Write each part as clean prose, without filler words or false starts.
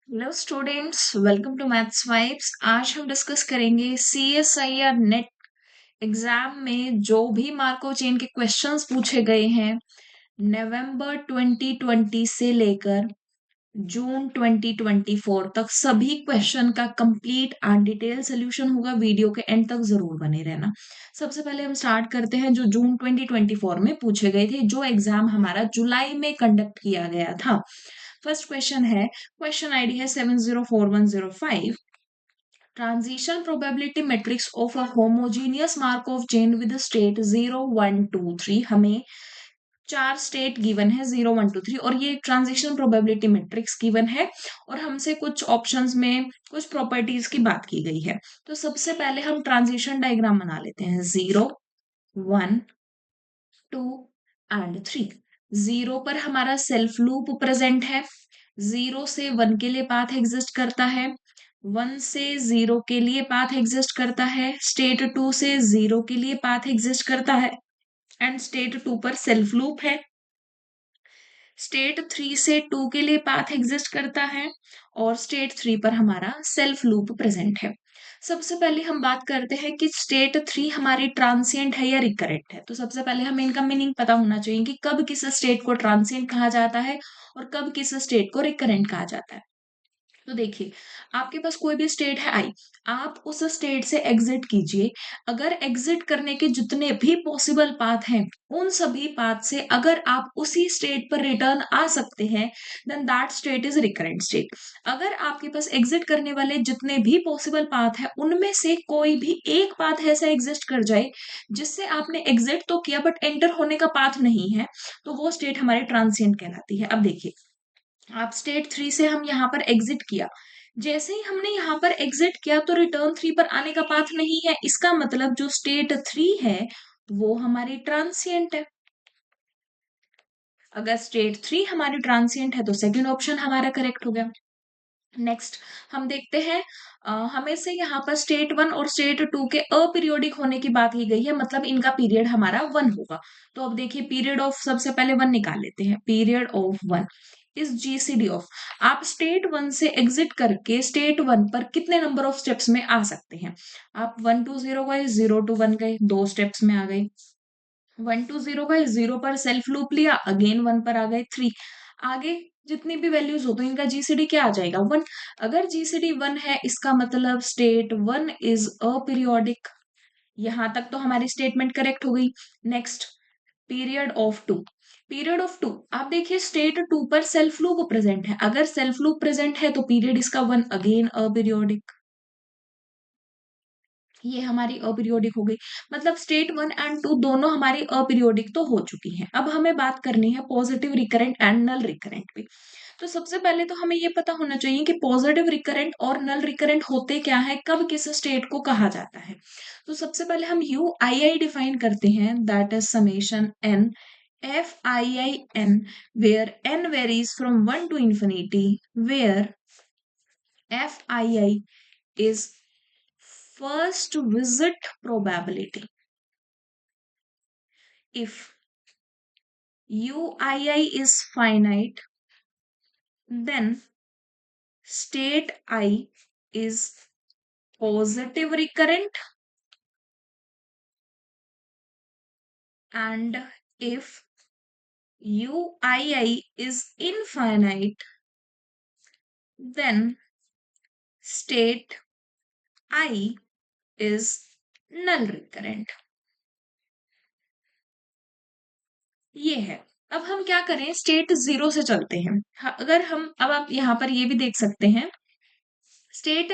Hello students, welcome to Maths Vibes. आज हम discuss करेंगे CSIR नेट एग्जाम में जो भी मार्को चेन के क्वेश्चंस पूछे गए हैं नवंबर 2020 से लेकर जून 2024 तक। सभी क्वेश्चन का कंप्लीट एंड डिटेल सोल्यूशन होगा। वीडियो के एंड तक जरूर बने रहना। सबसे पहले हम स्टार्ट करते हैं जो जून 2024 में पूछे गए थे, जो एग्जाम हमारा जुलाई में कंडक्ट किया गया था। फर्स्ट क्वेश्चन है, क्वेश्चन आईडी है 704105। Transition probability matrix of a homogeneous Markov chain with state 0 1 2 3। हमें चार स्टेट गिवन है 0 1 2 3 और ये ट्रांजिशन प्रोबेबिलिटी मैट्रिक्स गिवन है और हमसे कुछ ऑप्शंस में कुछ प्रॉपर्टीज की बात की गई है। तो सबसे पहले हम ट्रांजिशन डायग्राम बना लेते हैं। 0 1 2 एंड 3। 0 पर हमारा सेल्फ लूप प्रेजेंट है। 0 से 1 के लिए पाथ एग्जिस्ट करता है। 1 से 0 के लिए पाथ एग्जिस्ट करता है। स्टेट 2 से 0 के लिए पाथ एग्जिस्ट करता है एंड स्टेट 2 पर सेल्फ लूप है। स्टेट 3 से 2 के लिए पाथ एग्जिस्ट करता है और स्टेट 3 पर हमारा सेल्फ लूप प्रेजेंट है। सबसे पहले हम बात करते हैं कि स्टेट 3 हमारी ट्रांसिएंट है या रिकरेंट है। तो सबसे पहले हमें इनका मीनिंग पता होना चाहिए कि कब किस स्टेट को ट्रांसिएंट कहा जाता है और कब किस स्टेट को रिकरेंट कहा जाता है। तो देखिए, आपके पास कोई भी स्टेट है आई, आप उस स्टेट से एग्जिट कीजिए। अगर एग्जिट करने के जितने भी पॉसिबल पाथ हैं, उन सभी पाथ से अगर आप उसी स्टेट पर रिटर्न आ सकते हैं, then that state is recurrent state. अगर आपके पास एग्जिट करने वाले जितने भी पॉसिबल पाथ है, उनमें से कोई भी एक पाथ ऐसा एग्जिस्ट कर जाए जिससे आपने एग्जिट तो किया बट एंटर होने का पाथ नहीं है, तो वो स्टेट हमारी ट्रांसिएंट कहलाती है। अब देखिए, आप स्टेट 3 से हम यहाँ पर एग्जिट किया। जैसे ही हमने यहाँ पर एग्जिट किया तो रिटर्न 3 पर आने का पाथ नहीं है। इसका मतलब जो स्टेट 3 है वो हमारी ट्रांसिएंट है। अगर स्टेट 3 हमारी ट्रांसिएंट है तो सेकंड ऑप्शन हमारा करेक्ट हो गया। नेक्स्ट हम देखते हैं, हमें से यहाँ पर स्टेट 1 और स्टेट 2 के अपीरियोडिक होने की बात की गई है, मतलब इनका पीरियड हमारा 1 होगा। तो अब देखिए, पीरियड ऑफ सबसे पहले 1 निकाल लेते हैं। पीरियड ऑफ 1 इस जीसीडी ऑफ, आप स्टेट 1 से एग्जिट करके स्टेट 1 पर कितने नंबर ऑफ स्टेप्स में आ सकते हैं। आप 1 टू 0 गए, 0 टू 1 गए, 2 स्टेप्स में आ गए। 1 टू 0 गए, 0 पर सेल्फ लूप लिया, अगेन 1 पर आ गए, 3। आगे जितनी भी वैल्यूज हो तो इनका जीसीडी क्या आ जाएगा, 1। अगर जीसीडी 1 है, इसका मतलब स्टेट 1 इज अपीरियोडिक। यहां तक तो हमारी स्टेटमेंट करेक्ट हो गई। Next, period of 2। Period of 2, आप देखिए स्टेट 2 पर सेल्फ लूप प्रेजेंट है। अगर सेल्फ लूप प्रेजेंट है तो पीरियड इसका 1 अगेन अपीरियोडिक। ये हमारी अपीरियोडिक हो गई। मतलब स्टेट 1 एंड 2 दोनों हमारी अपीरियोडिक तो हो चुकी हैं। अब हमें बात करनी है positive recurrent and null recurrent पे। तो सबसे पहले तो हमें ये पता होना चाहिए कि पॉजिटिव रिकरेंट और नल रिकरेंट होते क्या है, कब किस स्टेट को कहा जाता है। तो सबसे पहले हम यू आई आई डिफाइन करते हैं, that is summation N F I I N, where N varies from 1 to infinity, where F I I is first visit probability. If UII is finite, then state I is positive recurrent, and if UII is infinite, then state I is null recurrent. ये है। अब हम क्या करें, state 0 से चलते हैं। अगर हम, अब आप यहाँ पर ये भी देख सकते हैं, स्टेट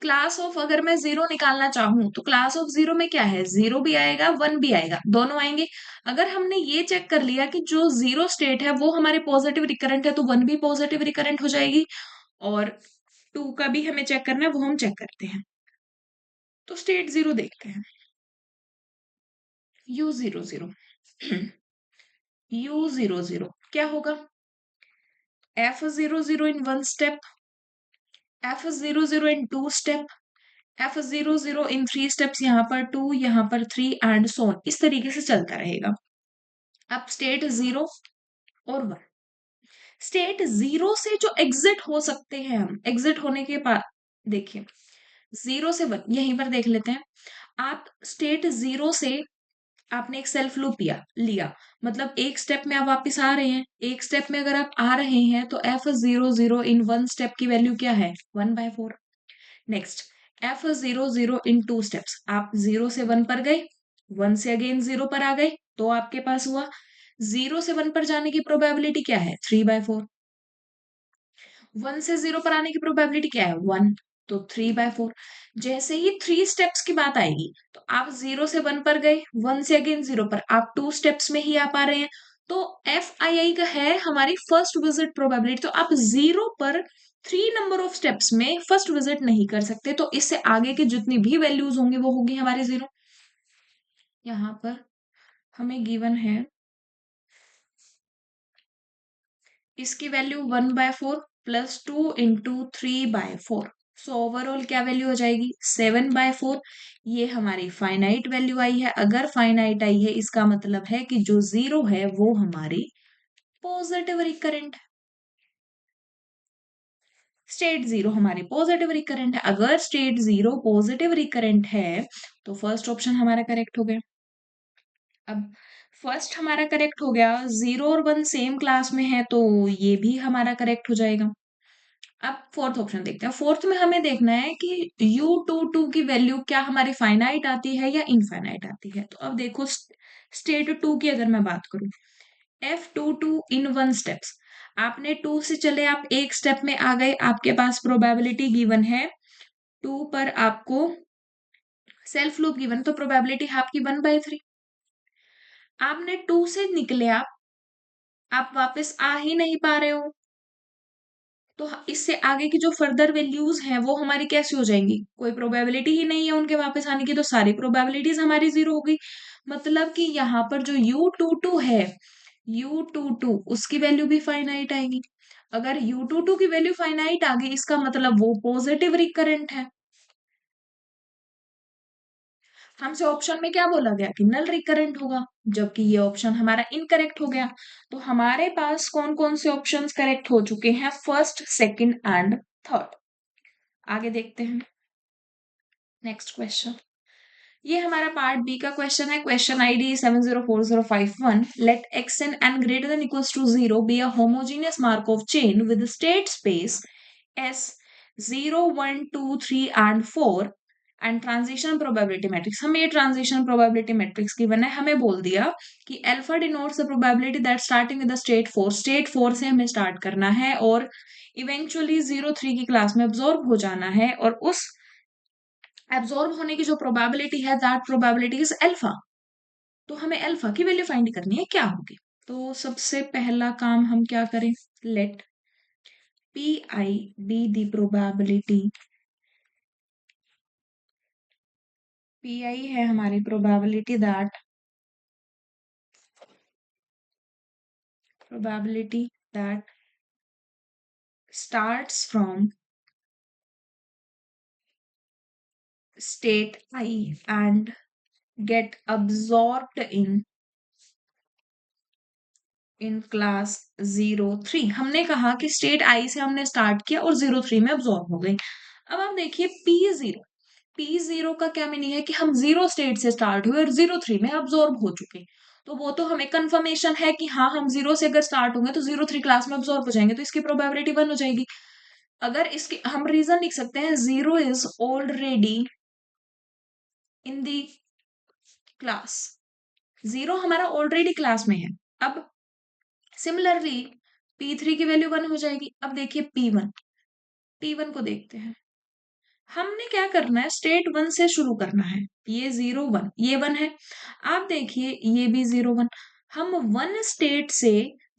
क्लास ऑफ, अगर मैं 0 निकालना चाहूं तो क्लास ऑफ 0 में क्या है, 0 भी आएगा 1 भी आएगा, दोनों आएंगे। अगर हमने ये चेक कर लिया कि जो 0 स्टेट है वो हमारे पॉजिटिव रिकरेंट है, तो 1 भी पॉजिटिव रिकरेंट हो जाएगी। और 2 का भी हमें चेक करना है, वो हम चेक करते हैं। तो स्टेट 0 देखते हैं। U00 U00 क्या होगा, F00 in 1 step, F00 in 2 step, F00 in 3 steps, यहाँ पर 2, यहाँ पर 3 एंड सो ऑन। इस तरीके से चलता रहेगा। अब स्टेट 0 और 1, स्टेट जीरो से जो एग्जिट हो सकते हैं, हम एग्जिट होने के बाद देखिए 0 से 1 यहीं पर देख लेते हैं। आप स्टेट जीरो से आपने एक सेल्फ लूप लिया, मतलब एक स्टेप में आप वापस आ रहे हैं। एक स्टेप में अगर आप आ रहे हैं तो f00 इन वन स्टेप की वैल्यू क्या है, 1/4। नेक्स्ट f00 इन टू स्टेप्स, आप 0 से 1 पर गए, 1 से अगेन 0 पर आ गए, तो आपके पास हुआ 0 से 1 पर जाने की प्रोबेबिलिटी क्या है, 3/4। 1 से 0 पर आने की प्रोबेबिलिटी क्या है, 1, तो 3/4। जैसे ही 3 स्टेप्स की बात आएगी तो आप 0 से 1 पर गए, 1 से अगेन 0 पर, आप 2 स्टेप्स में ही आ पा रहे हैं, तो एफ आई आई का है हमारी फर्स्ट विजिट प्रोबेबिलिटी। तो आप 0 पर 3 नंबर ऑफ स्टेप्स में फर्स्ट विजिट नहीं कर सकते, तो इससे आगे की जितनी भी वैल्यूज होंगी वो होगी हमारी 0। यहाँ पर हमें गिवन है इसकी वैल्यू 1/4 +2 × 3/4। सो ओवरऑल क्या वैल्यू हो जाएगी, 7/4। ये हमारी फाइनाइट वैल्यू आई है। अगर फाइनाइट आई है इसका मतलब है कि जो 0 है वो हमारी पॉजिटिव रिकरेंट है। स्टेट 0 हमारी पॉजिटिव रिकरेंट है। अगर स्टेट 0 पॉजिटिव रिकरेंट है तो फर्स्ट ऑप्शन हमारा करेक्ट हो गया। अब फर्स्ट हमारा करेक्ट हो गया, 0 और 1 सेम क्लास में है तो ये भी हमारा करेक्ट हो जाएगा। अब फोर्थ ऑप्शन देखते हैं। फोर्थ में हमें देखना है कि U22 की वैल्यू क्या हमारी फाइनाइट आती है या इनफाइनाइट आती है। तो अब देखो स्टेट 2 की अगर मैं बात करूं, F22 इन वन स्टेप्स, आपने 2 से चले, आप एक स्टेप में आ गए, आपके पास प्रोबेबिलिटी गिवन है 2 पर, आपको सेल्फ लूप गिवन, तो प्रोबेबिलिटी है आपकी 1/3। आपने 2 से निकले, आप वापस आ ही नहीं पा रहे हो, तो इससे आगे की जो फर्दर वैल्यूज हैं वो हमारी कैसी हो जाएंगी, कोई प्रोबेबिलिटी ही नहीं है उनके वापस आने की, तो सारी प्रोबेबिलिटीज हमारी 0 हो गई। मतलब कि यहाँ पर जो U22 है, U22 उसकी वैल्यू भी फाइनाइट आएगी। अगर U22 की वैल्यू फाइनाइट आ गई इसका मतलब वो पॉजिटिव रिकरेंट है। हमसे ऑप्शन में क्या बोला गया कि नल रिकरेंट होगा, जबकि ये ऑप्शन हमारा इनकरेक्ट हो गया। तो हमारे पास कौन कौन से ऑप्शंस करेक्ट हो चुके हैं, फर्स्ट, सेकंड एंड थर्ड। आगे देखते हैं नेक्स्ट क्वेश्चन। ये हमारा पार्ट बी का क्वेश्चन है। Question ID 704051। Let X N N greater than equals to 0 be a homogeneous Markov chain with state space S 0 1 2 3 and 4 and transition probability matrix. हमें ये transition probability matrix given है, हमें बोल दिया कि alpha denotes the probability that starting with the state 4 से हमें start करना है और इवेंचुअली 0 3 की क्लास में अब्सॉर्ब हो जाना है, और उस एब्जॉर्ब होने की जो प्रोबेबिलिटी है दैट प्रोबेबिलिटी इज अल्फा। तो हमें अल्फा की वैल्यू फाइंड करनी है, क्या होगी। तो सबसे पहला काम हम क्या करें, let P I be the probability. P I है हमारी probability that starts from state I and get absorbed in class 0 3। हमने कहा कि स्टेट आई से हमने स्टार्ट किया और 0 3 में अब्सॉर्ब हो गई। अब आप देखिए P0 का क्या मीनिंग है कि हम 0 स्टेट से स्टार्ट हुए और 0 3 में अब्सॉर्ब हो चुके। तो वो तो हमें कंफर्मेशन है कि हाँ हम 0 से अगर स्टार्ट होंगे तो 0 3 क्लास में अब्सॉर्ब हो जाएंगे, तो इसकी प्रोबेबिलिटी 1 हो जाएगी। अगर इसके हम रीजन लिख सकते हैं, 0 is already in the class. 0 हमारा ऑलरेडी क्लास में है। अब सिमिलरली P3 की वैल्यू 1 हो जाएगी। अब देखिए P1 को देखते हैं। हमने क्या करना है, स्टेट 1 से शुरू करना है। ये 0 1 ये 1 है। आप देखिए ये भी 0 1। हम 1 स्टेट से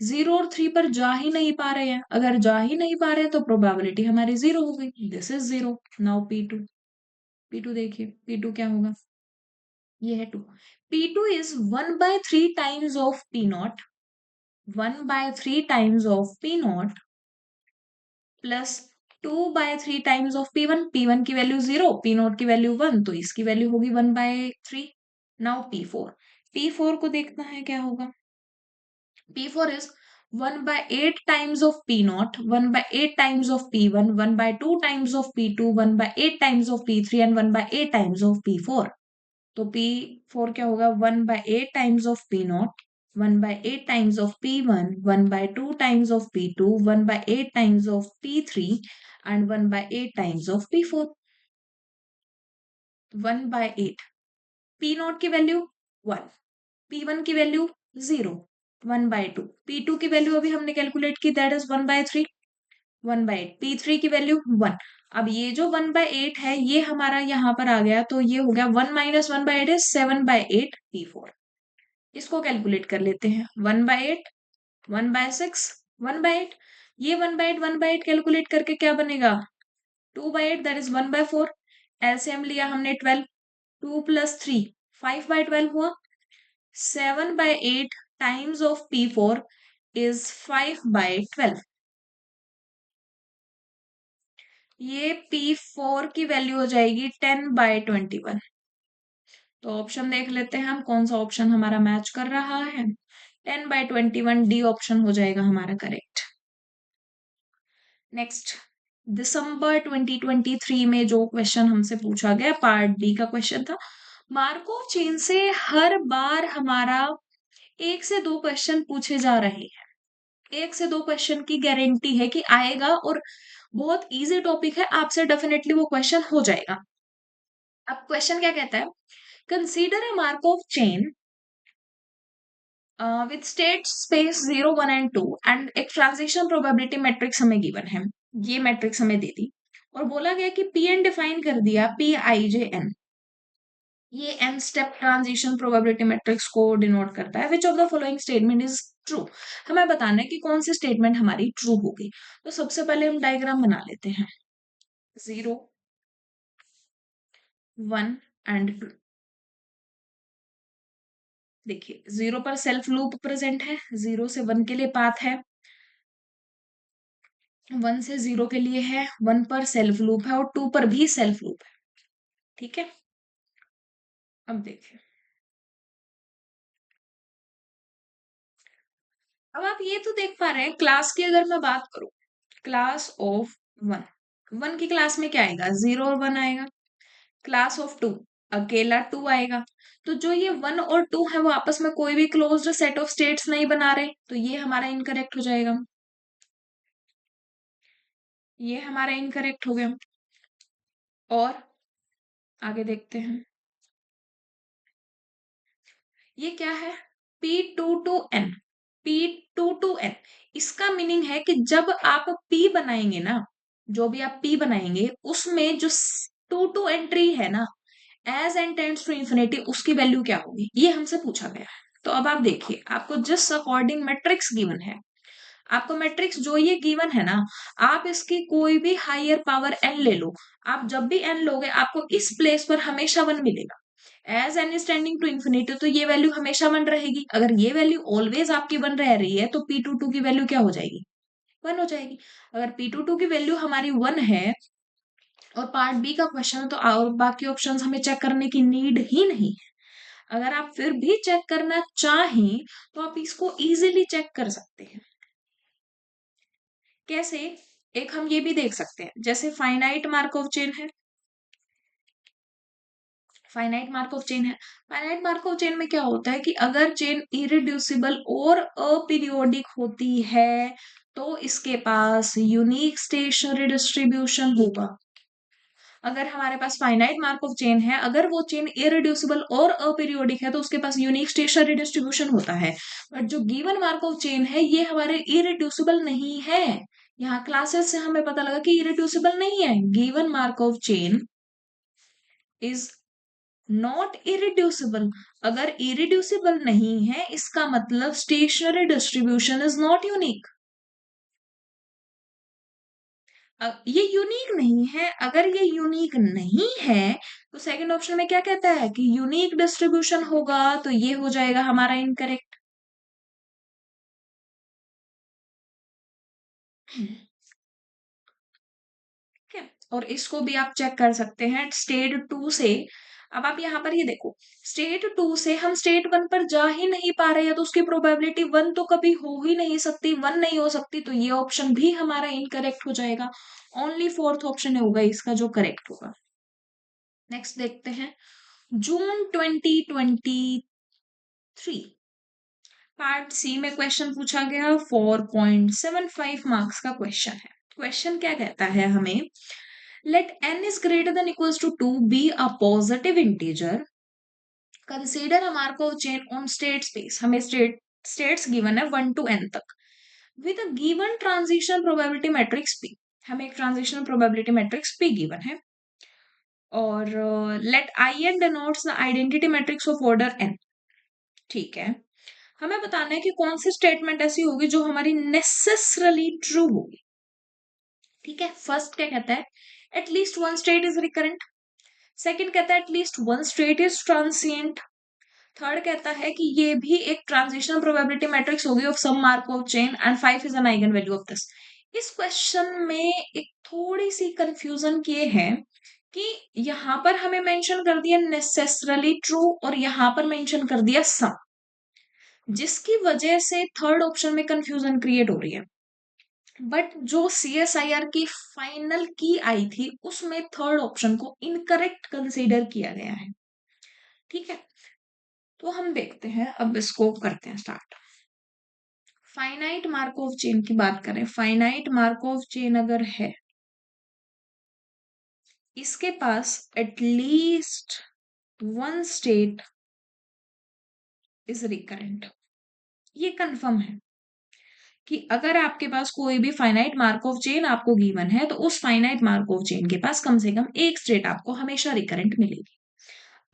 0 और 3 पर जा ही नहीं पा रहे हैं। अगर जा ही नहीं पा रहे हैं तो प्रोबेबिलिटी हमारी 0 हो गई। This is 0। नाउ P2 देखिए P2 क्या होगा, ये है 2। P2 is 1/3 times of P0, 1/3 times of P0 plus 2/3 times of P1 की वैल्यू 0, P0 की वैल्यू 1, तो इसकी वैल्यू होगी 1/3। नाउ P4 को देखना है क्या होगा। P4 is 1/8 times of P naught, 1/8 times of P1, 1/2 times of P2, 1/8 times of P3 and 1/8 times of P4. तो P4 क्या होगा? 1/8 times of P naught, 1/8 times of P1, 1/2 times of P2, 1/8 times of P3 and 1/8 times of P4. 1/8 P not की value 1, P1 की value 0, 1/2 P2 की value अभी हमने calculate की, that is 1/3, 1/8 P3 की वैल्यू 1। अब ये जो 1/8 है ये हमारा यहाँ पर आ गया, तो ये हो गया 1 माइनस 1/8 इज 7/8 P4। इसको कैलकुलेट कर लेते हैं। 1/8, 1/6, 1/8, ये 1/8 1/8 कैलकुलेट करके क्या बनेगा? 2/8 दैट इज 1/4। एलसीएम लिया हमने 12, 2 प्लस 3 5/12 हुआ। 7/8 times of P4 is 5/12। ये P4 की वैल्यू हो जाएगी 10/21। तो ऑप्शन देख लेते हैं हम कौन सा ऑप्शन हमारा मैच कर रहा है। 10/21 डी ऑप्शन हो जाएगा हमारा करेक्ट। नेक्स्ट, दिसंबर 2023 में जो क्वेश्चन हमसे पूछा गया पार्ट बी का क्वेश्चन था। मार्कोव चेन से हर बार हमारा 1 से 2 क्वेश्चन पूछे जा रहे हैं। 1 से 2 क्वेश्चन की गारंटी है कि आएगा और बहुत इजी टॉपिक है, आपसे डेफिनेटली वो क्वेश्चन हो जाएगा। अब क्वेश्चन क्या कहता है? Consider a Markov chain with state space 0 1 and 2 and एक ट्रांजिशन प्रोबेबिलिटी मैट्रिक्स हमें गिवन है। ये मैट्रिक्स हमें दे दी और बोला गया कि पी एन डिफाइन कर दिया पी आई जे एन। ये n step transition probability matrix को डिनोट करता है। Which of the following statement is true? हमें बताना है कि कौन सी स्टेटमेंट हमारी ट्रू होगी। तो सबसे पहले हम डायग्राम बना लेते हैं। 0 1 एंड 2। देखिए 0 पर सेल्फ लूप प्रेजेंट है, 0 से 1 के लिए पाथ है, 1 से 0 के लिए है, 1 पर सेल्फ लूप है और 2 पर भी सेल्फ लूप है। ठीक है, अब देखिए, अब आप ये तो देख पा रहे हैं क्लास की अगर मैं बात करूं, क्लास ऑफ 1, 1 की क्लास में क्या आएगा? 0 और 1 आएगा। क्लास ऑफ 2 अकेला 2 आएगा। तो जो ये 1 और 2 है वो आपस में कोई भी क्लोज्ड सेट ऑफ स्टेट्स नहीं बना रहे, तो ये हमारा इनकरेक्ट हो जाएगा। ये हमारा इनकरेक्ट हो गया। और आगे देखते हैं, ये क्या है? P2 to N, P2 to N। इसका मीनिंग है कि जब आप P बनाएंगे ना, जो भी आप P बनाएंगे उसमें जो 2 एंट्री है ना, as n tends to infinity, उसकी वैल्यू क्या होगी, ये हमसे पूछा गया है। तो अब आप देखिए, आपको जिस अकॉर्डिंग मैट्रिक्स गिवन है, आपको मैट्रिक्स जो ये गिवन है ना, आप इसकी कोई भी हायर पावर n ले लो, आप जब भी n लोगे आपको इस प्लेस पर हमेशा 1 मिलेगा। As n is tending to infinity, तो ये वैल्यू हमेशा 1 रहेगी। अगर ये वैल्यू ऑलवेज आपकी 1 रह रही है तो P22 की वैल्यू क्या हो जाएगी? 1 हो जाएगी। अगर P22 की वैल्यू हमारी 1 है और पार्ट बी का क्वेश्चन है, तो और बाकी ऑप्शंस हमें चेक करने की नीड ही नहीं है। अगर आप फिर भी चेक करना चाहें तो आप इसको इजीली चेक कर सकते हैं। कैसे? एक हम ये भी देख सकते हैं, जैसे फाइनाइट मार्कोव चेन है, फाइनाइट मार्कोव चेन है। फाइनाइट मार्कोव चेन में क्या होता है कि अगर चेन इरिड्यूसिबल और अपीरियोडिक होती है तो इसके पास यूनिक स्टेशनरी डिस्ट्रीब्यूशन होगा। अगर हमारे पास फाइनाइट मार्कोव चेन है, अगर वो चेन इरिड्यूसिबल और अपीरियोडिक है तो उसके पास यूनिक स्टेशनरी डिस्ट्रीब्यूशन होता है। बट जो गिवन मार्कोव चेन है ये हमारे इरिड्यूसिबल नहीं है। यहाँ क्लासेस से हमें पता लगा कि इरिड्यूसिबल नहीं है। Given Markov chain is not irreducible. अगर इरिड्यूसिबल नहीं है इसका मतलब stationary distribution is not unique. ये यूनिक नहीं है। अगर ये यूनिक नहीं है तो सेकंड ऑप्शन में क्या कहता है कि यूनिक डिस्ट्रीब्यूशन होगा, तो ये हो जाएगा हमारा इनकरेक्ट। ठीक है, और इसको भी आप चेक कर सकते हैं स्टेट 2 से। अब आप यहाँ पर ये देखो, स्टेट 2 से हम स्टेट 1 पर जा ही नहीं पा रहे हैं, तो उसकी प्रोबेबिलिटी 1 तो कभी हो ही नहीं सकती, 1 नहीं हो सकती, तो ये ऑप्शन भी हमारा इनकरेक्ट हो जाएगा। ओनली फोर्थ ऑप्शन होगा इसका जो करेक्ट होगा। नेक्स्ट देखते हैं, जून 2023 पार्ट सी में क्वेश्चन पूछा गया, 4.75 मार्क्स का क्वेश्चन है। क्वेश्चन क्या कहता है हमें, let n is greater than equals to 2 be a positive integer, consider a Markov chain on state space. हमें स्टेट्स गिवन है 1 to n तक, with a given transition probability matrix p। हमें एक transition probability matrix p given है, और let I n denotes the identity matrix of order n। ठीक है, हमें बताना है कि कौन सी स्टेटमेंट ऐसी होगी जो हमारी नेसेसरली ट्रू होगी। ठीक है, फर्स्ट क्या कहता है, at least one state is recurrent. Second कहता है at least one state is transient. Third कहता है कि ये भी एक ट्रांजिशनल प्रोबेबिलिटी मैट्रिक्स होगी of some Markov chain, and 5 is an eigenvalue of this. इस क्वेश्चन में एक थोड़ी सी कंफ्यूजन ये है कि यहाँ पर हमें मेंशन कर दिया नेसेसरली ट्रू, और यहाँ पर मेंशन कर दिया सम, जिसकी वजह से थर्ड ऑप्शन में कंफ्यूजन क्रिएट हो रही है। बट जो CSIR की फाइनल की आई थी उसमें थर्ड ऑप्शन को इनकरेक्ट कंसीडर किया गया है। ठीक है, तो हम देखते हैं, अब इसको करते हैं स्टार्ट। फाइनाइट मार्कोव चेन की बात करें, फाइनाइट मार्कोव चेन अगर है, इसके पास at least one state is recurrent. ये कंफर्म है कि अगर आपके पास कोई भी फाइनाइट मार्कोव चेन आपको गिवन है, तो उस फाइनाइट मार्कोव चेन के पास कम से कम एक स्टेट आपको हमेशा रिकरेंट मिलेगी।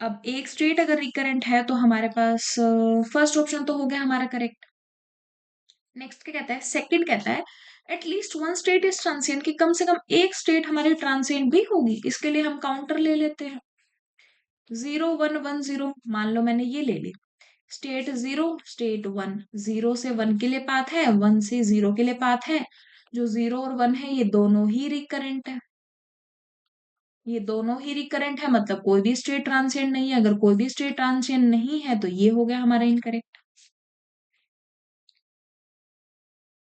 अब एक स्टेट अगर रिकरेंट है तो हमारे पास फर्स्ट ऑप्शन तो हो गया हमारा करेक्ट। नेक्स्ट क्या कहता है, सेकंड कहता है at least one state is transient, कि कम से कम एक स्टेट हमारी ट्रांसिएंट भी होगी। इसके लिए हम काउंटर ले लेते हैं, 0 1 1 0, मान लो मैंने ये ले ली, स्टेट 0 स्टेट 1, 0 से 1 के लिए पाथ है, 1 से 0 के लिए पाथ है। जो 0 और 1 है ये दोनों ही रिकरेंट है, ये दोनों ही रिकरेंट है, मतलब कोई भी स्टेट ट्रांसिएंट नहीं है। अगर कोई भी स्टेट ट्रांसिएंट नहीं है तो ये हो गया हमारा इनकरेक्ट,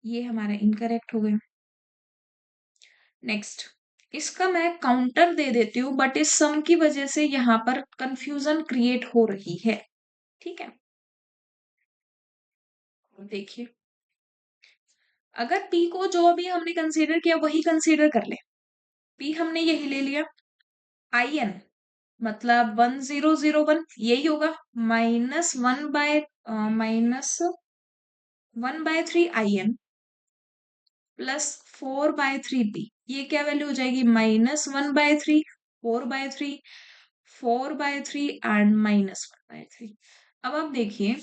ये हमारा इनकरेक्ट हो गया। नेक्स्ट, इसका मैं काउंटर दे देती हूँ, बट इस सम की वजह से यहाँ पर कंफ्यूजन क्रिएट हो रही है। ठीक है, देखिए, अगर p को जो अभी हमने कंसीडर किया वही कंसीडर कर ले, p हमने यही ले लिया, in मतलब 1001 यही होगा, -1/3 in प्लस 4/3p। ये क्या वैल्यू हो जाएगी, -1/3, 4/3, 4/3 एंड -1/3। अब आप देखिए,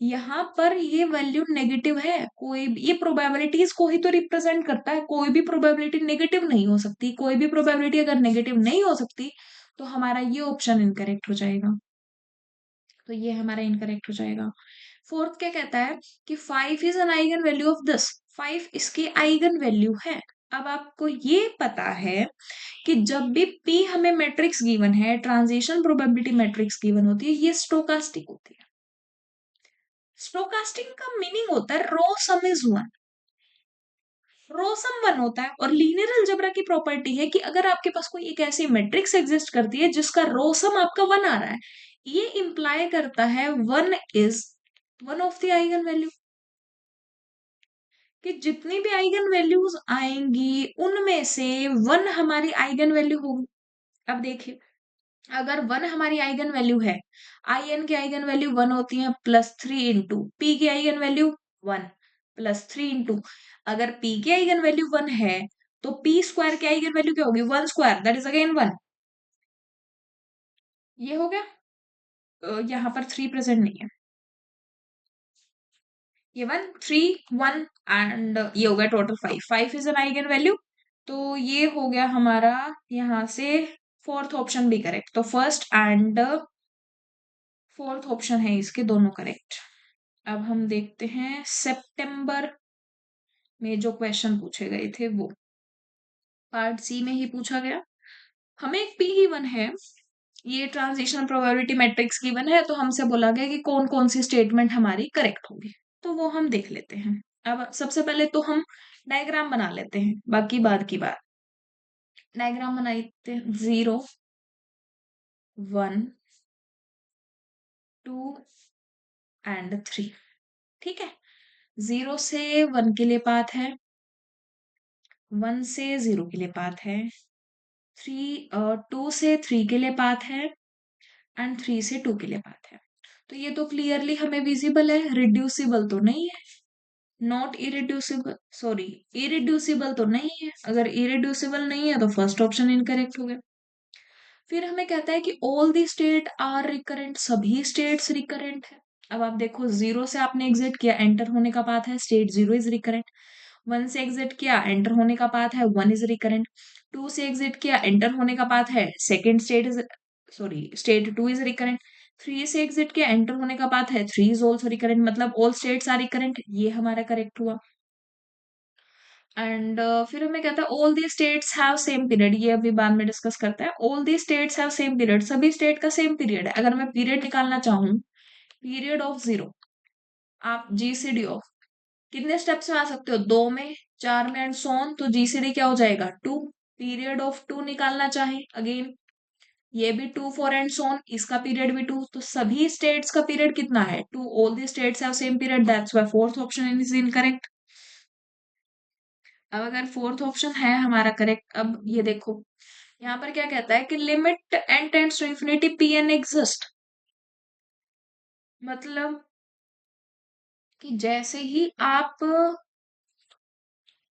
यहाँ पर ये वैल्यू नेगेटिव है, कोई ये प्रोबेबिलिटीज को ही तो रिप्रेजेंट करता है, कोई भी प्रोबेबिलिटी नेगेटिव नहीं हो सकती। कोई भी प्रोबेबिलिटी अगर नेगेटिव नहीं हो सकती तो हमारा ये ऑप्शन इनकरेक्ट हो जाएगा, तो ये हमारा इनकरेक्ट हो जाएगा। फोर्थ क्या कहता है कि 5 is an eigenvalue of this, 5 इसकी आइगन वैल्यू है। अब आपको ये पता है कि जब भी p हमें मैट्रिक्स गिवन है, ट्रांजिशन प्रोबेबिलिटी मैट्रिक्स गिवन होती है, ये स्टोकास्टिक होती है। स्टोकास्टिक का मीनिंग होता है रो सम इज 1, रो सम 1 होता है। और लीनियर अलजेब्रा की प्रॉपर्टी है कि अगर आपके पास कोई एक ऐसी मैट्रिक्स एग्जिस्ट करती है जिसका रो सम आपका 1 आ रहा है, ये इंप्लाई करता है 1 is one of the eigen value, कि जितनी भी आइगन वैल्यूज आएंगी उनमें से 1 हमारी आइगन वैल्यू होगी। अब देखिए, अगर 1 हमारी आइगन वैल्यू है, आई एन की आइगन वैल्यू 1 होती है, +3 इंटू पी की आइगन वैल्यू 1 +3 इंटू, अगर p की आइगन वैल्यू 1 है तो p स्क्वायर की आइगन वैल्यू क्या होगी, 1 स्क्वायर, दैट इज अगेन 1। ये हो गया, यहाँ पर 3 प्रेजेंट नहीं है, ये 1 3 1 एंड ये हो गया total 5, 5 is an eigen value. तो ये हो गया हमारा यहाँ से फोर्थ ऑप्शन भी करेक्ट, तो फर्स्ट एंड फोर्थ ऑप्शन है इसके दोनों करेक्ट। अब हम देखते हैं सितंबर में जो क्वेश्चन पूछे गए थे वो पार्ट सी में ही पूछा गया। हमें एक p गिवन है, ये ट्रांजिशनल प्रोबेबिलिटी मैट्रिक्स गिवन है, तो हमसे बोला गया कि कौन कौन सी स्टेटमेंट हमारी करेक्ट होगी, तो वो हम देख लेते हैं। अब सबसे पहले तो हम डायग्राम बना लेते हैं, बाकी बाद की बात। डायग्राम बनाते हैं, 0 1 2 एंड 3। ठीक है, 0 से 1 के लिए पाथ है, 1 से 0 के लिए पाथ है, 2 से 3 के लिए पाथ है, एंड 3 से 2 के लिए पाथ है। तो ये तो क्लियरली हमें विजिबल है, रिड्यूसिबल तो नहीं है, नॉट इरिड्यूसिबल, सॉरी इरिड्यूसिबल तो नहीं है। अगर इरिड्यूसिबल नहीं है तो फर्स्ट ऑप्शन इनकरेक्ट हो गया। फिर हमें कहता है कि all the state are recurrent, सभी स्टेट्स रिकरेंट है। अब आप देखो, 0 से आपने एग्जिट किया, एंटर होने का पाथ है, स्टेट 0 इज रिकरेंट। 1 से एग्जिट किया, एंटर होने का पाथ है, 1 इज रिकरेंट। 2 से एग्जिट किया, एंटर होने का पाथ है, second state is, sorry state 2 is recurrent. 3 से एग्जिट किया, एंटर होने का पाथ है, 3 इज ऑल्सो रिकरेंट, मतलब ऑल स्टेट्स आर रिकरेंट, ये हमारा करेक्ट हुआ। एंड फिर हमें कहता है all the states have same period, ये अभी बाद में डिस्कस करते हैं। All the states have same period, सभी स्टेट का सेम पीरियड है। अगर मैं पीरियड निकालना चाहूँ, पीरियड ऑफ 0, आप जीसीडी ऑफ कितने स्टेप्स में आ सकते हो, 2 में, 4 में एंड सो ऑन, तो जीसीडी क्या हो जाएगा, 2। पीरियड ऑफ 2 निकालना चाहे, अगेन ये भी 2 4 एंड सो ऑन, इसका पीरियड भी 2, तो सभी स्टेट्स का पीरियड कितना है, 2। All the states have same period, that's why fourth option is incorrect. अब अगर फोर्थ ऑप्शन है हमारा करेक्ट, अब ये देखो यहाँ पर क्या कहता है कि limit n tends to infinity p n exist, मतलब कि जैसे ही आप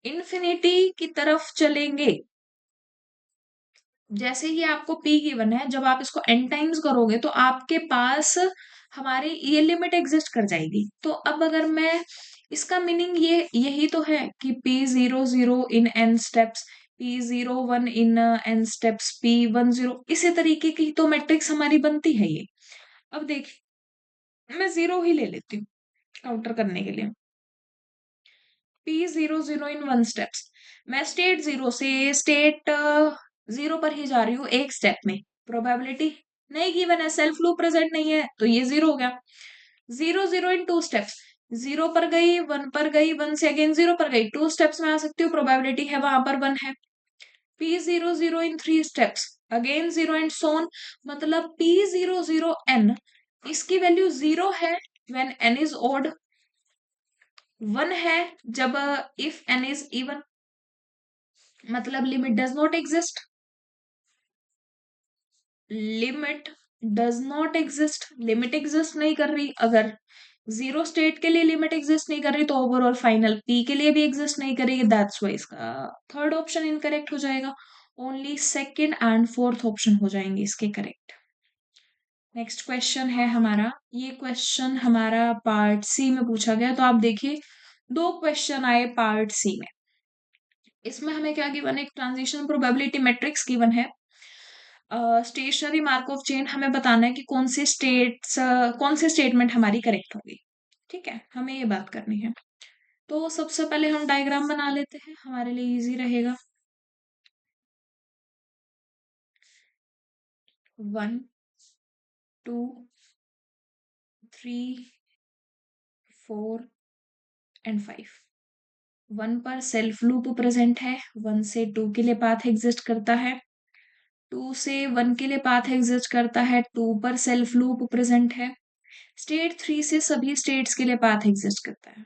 इन्फिनिटी की तरफ चलेंगे, जैसे ही आपको पी गिवन है, जब आप इसको एन टाइम्स करोगे तो आपके पास हमारी ये लिमिट एग्जिस्ट कर जाएगी। तो अब अगर मैं इसका मीनिंग ये यही तो है कि P00 इन n स्टेप्स, P01 इन n स्टेप्स, P10, इसी तरीके की तो मैट्रिक्स हमारी बनती है ये। अब देखिए, मैं 0 ही ले लेती हूँ काउंटर करने के लिए। P00 इन 1 स्टेप्स, मैं स्टेट 0 से स्टेट 0 पर ही जा रही हूँ एक स्टेप में, प्रोबेबिलिटी नहीं गिवन है, सेल्फ लूप प्रेजेंट नहीं है, तो ये 0 हो गया। 0 0 इन 2 स्टेप्स, 0 पर गई, 1 पर गई, 1 से अगेन 0 पर गई, 2 स्टेप्स में आ सकती हूँ, प्रोबेबिलिटी है वहां पर 1 है। P00 in 3 steps, again 0 and so on, मतलब P00n, इसकी वैल्यू 0 है व्हेन n इज ऑड, 1 है जब इफ n इज इवन, मतलब limit does not exist, limit does not exist, limit exist नहीं कर रही। अगर 0 स्टेट के लिए लिमिट एग्जिस्ट नहीं कर रही, तो ओवरऑल फाइनल पी के लिए भी एग्जिस्ट नहीं करेगी, दैट्स वाई इसका थर्ड ऑप्शन इनकरेक्ट हो जाएगा। Only second and fourth option हो जाएंगे इसके करेक्ट। नेक्स्ट क्वेश्चन है हमारा, ये क्वेश्चन हमारा पार्ट सी में पूछा गया, तो आप देखिए 2 क्वेश्चन आए पार्ट सी में। इसमें हमें क्या गिवन है, एक ट्रांजिशन प्रोबेबिलिटी मैट्रिक्स गिवन है। स्टेशनरी मार्कऑफ चेन हमें बताना है कि कौन से स्टेटमेंट हमारी करेक्ट होगी। ठीक है, हमें ये बात करनी है। तो सबसे पहले हम डायग्राम बना लेते हैं, हमारे लिए इजी रहेगा। 1 2 3 4 एंड 5। 1 पर सेल्फ लूप प्रेजेंट है, 1 से 2 के लिए पाथ एग्जिस्ट करता है, 2 से 1 के लिए पाथ एग्जिस्ट करता है, 2 पर सेल्फ लूप प्रेजेंट है, स्टेट 3 से सभी स्टेट्स के लिए पाथ एग्जिस्ट करता है,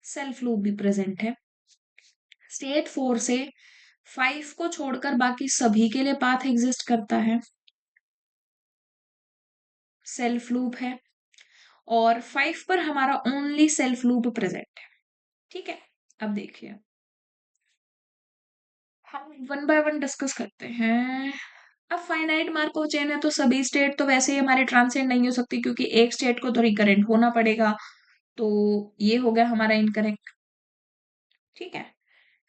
सेल्फ लूप भी प्रेजेंट है, स्टेट 4 से 5 को छोड़कर बाकी सभी के लिए पाथ एग्जिस्ट करता है, सेल्फ लूप है, और 5 पर हमारा ओनली सेल्फ लूप प्रेजेंट है। ठीक है, अब देखिए हम वन बाय वन डिस्कस करते हैं। अब फाइनाइट मार्कोव चेन है, तो सभी स्टेट तो वैसे ही हमारे ट्रांसेंड नहीं हो सकती, क्योंकि एक स्टेट को तो रिकरेंट होना पड़ेगा, तो ये हो गया हमारा इनकरेक्ट। ठीक है,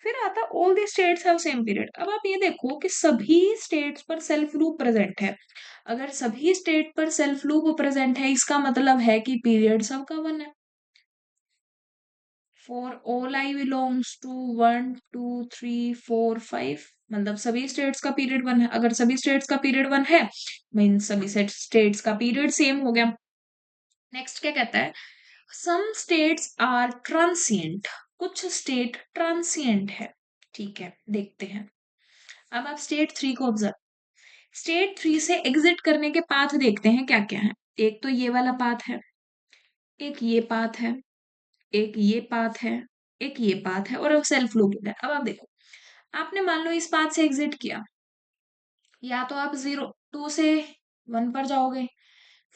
फिर आता all the states have same period. अब आप ये देखो कि सभी स्टेट्स पर सेल्फ लूप प्रेजेंट है, अगर सभी स्टेट पर सेल्फ लूप प्रेजेंट है, इसका मतलब है कि पीरियड सबका 1 है। For all i belongs to 1 2 3 4 5, मतलब सभी स्टेट्स का पीरियड 1 है। अगर सभी स्टेट्स का पीरियड 1 है, मीन सभी स्टेट्स का पीरियड सेम हो गया। नेक्स्ट क्या कहता है, सम स्टेट्स आर ट्रांसिएंट, कुछ स्टेट ट्रांसिएंट है। ठीक है, देखते हैं। अब आप स्टेट 3 को ऑब्जर्व, स्टेट 3 से एग्जिट करने के पाथ देखते हैं क्या क्या है। एक तो ये वाला पाथ है, एक ये पाथ है, एक ये पाथ है, एक ये पाथ है, और सेल्फ लूप है। अब आप देखो, आपने मान लो इस पाथ से एग्जिट किया, या तो आप 2 से 1 पर जाओगे,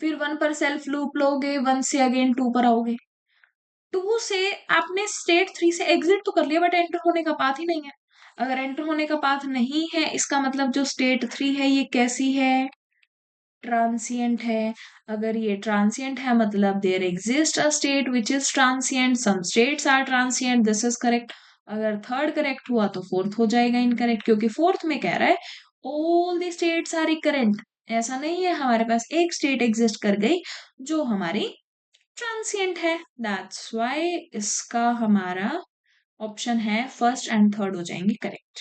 फिर 1 पर सेल्फ लूप लोगे, 1 से अगेन 2 पर आओगे। 2 से आपने स्टेट 3 से एग्जिट तो कर लिया, बट एंटर होने का पाथ ही नहीं है। अगर एंटर होने का पाथ नहीं है, इसका मतलब जो स्टेट 3 है ये कैसी है, ट्रांसिएंट है। अगर ये ट्रांसिएंट है, मतलब there exist a state which is transient, some states are transient, this is correct. अगर थर्ड करेक्ट हुआ तो फोर्थ हो जाएगा इनकरेक्ट, क्योंकि फोर्थ में कह रहा है all the states are recurrent. ऐसा नहीं है हमारे पास एक स्टेट एग्जिस्ट कर गई जो हमारी ट्रांसिएंट है, दैट्स व्हाई इसका हमारा ऑप्शन है फर्स्ट एंड थर्ड हो जाएंगे करेक्ट।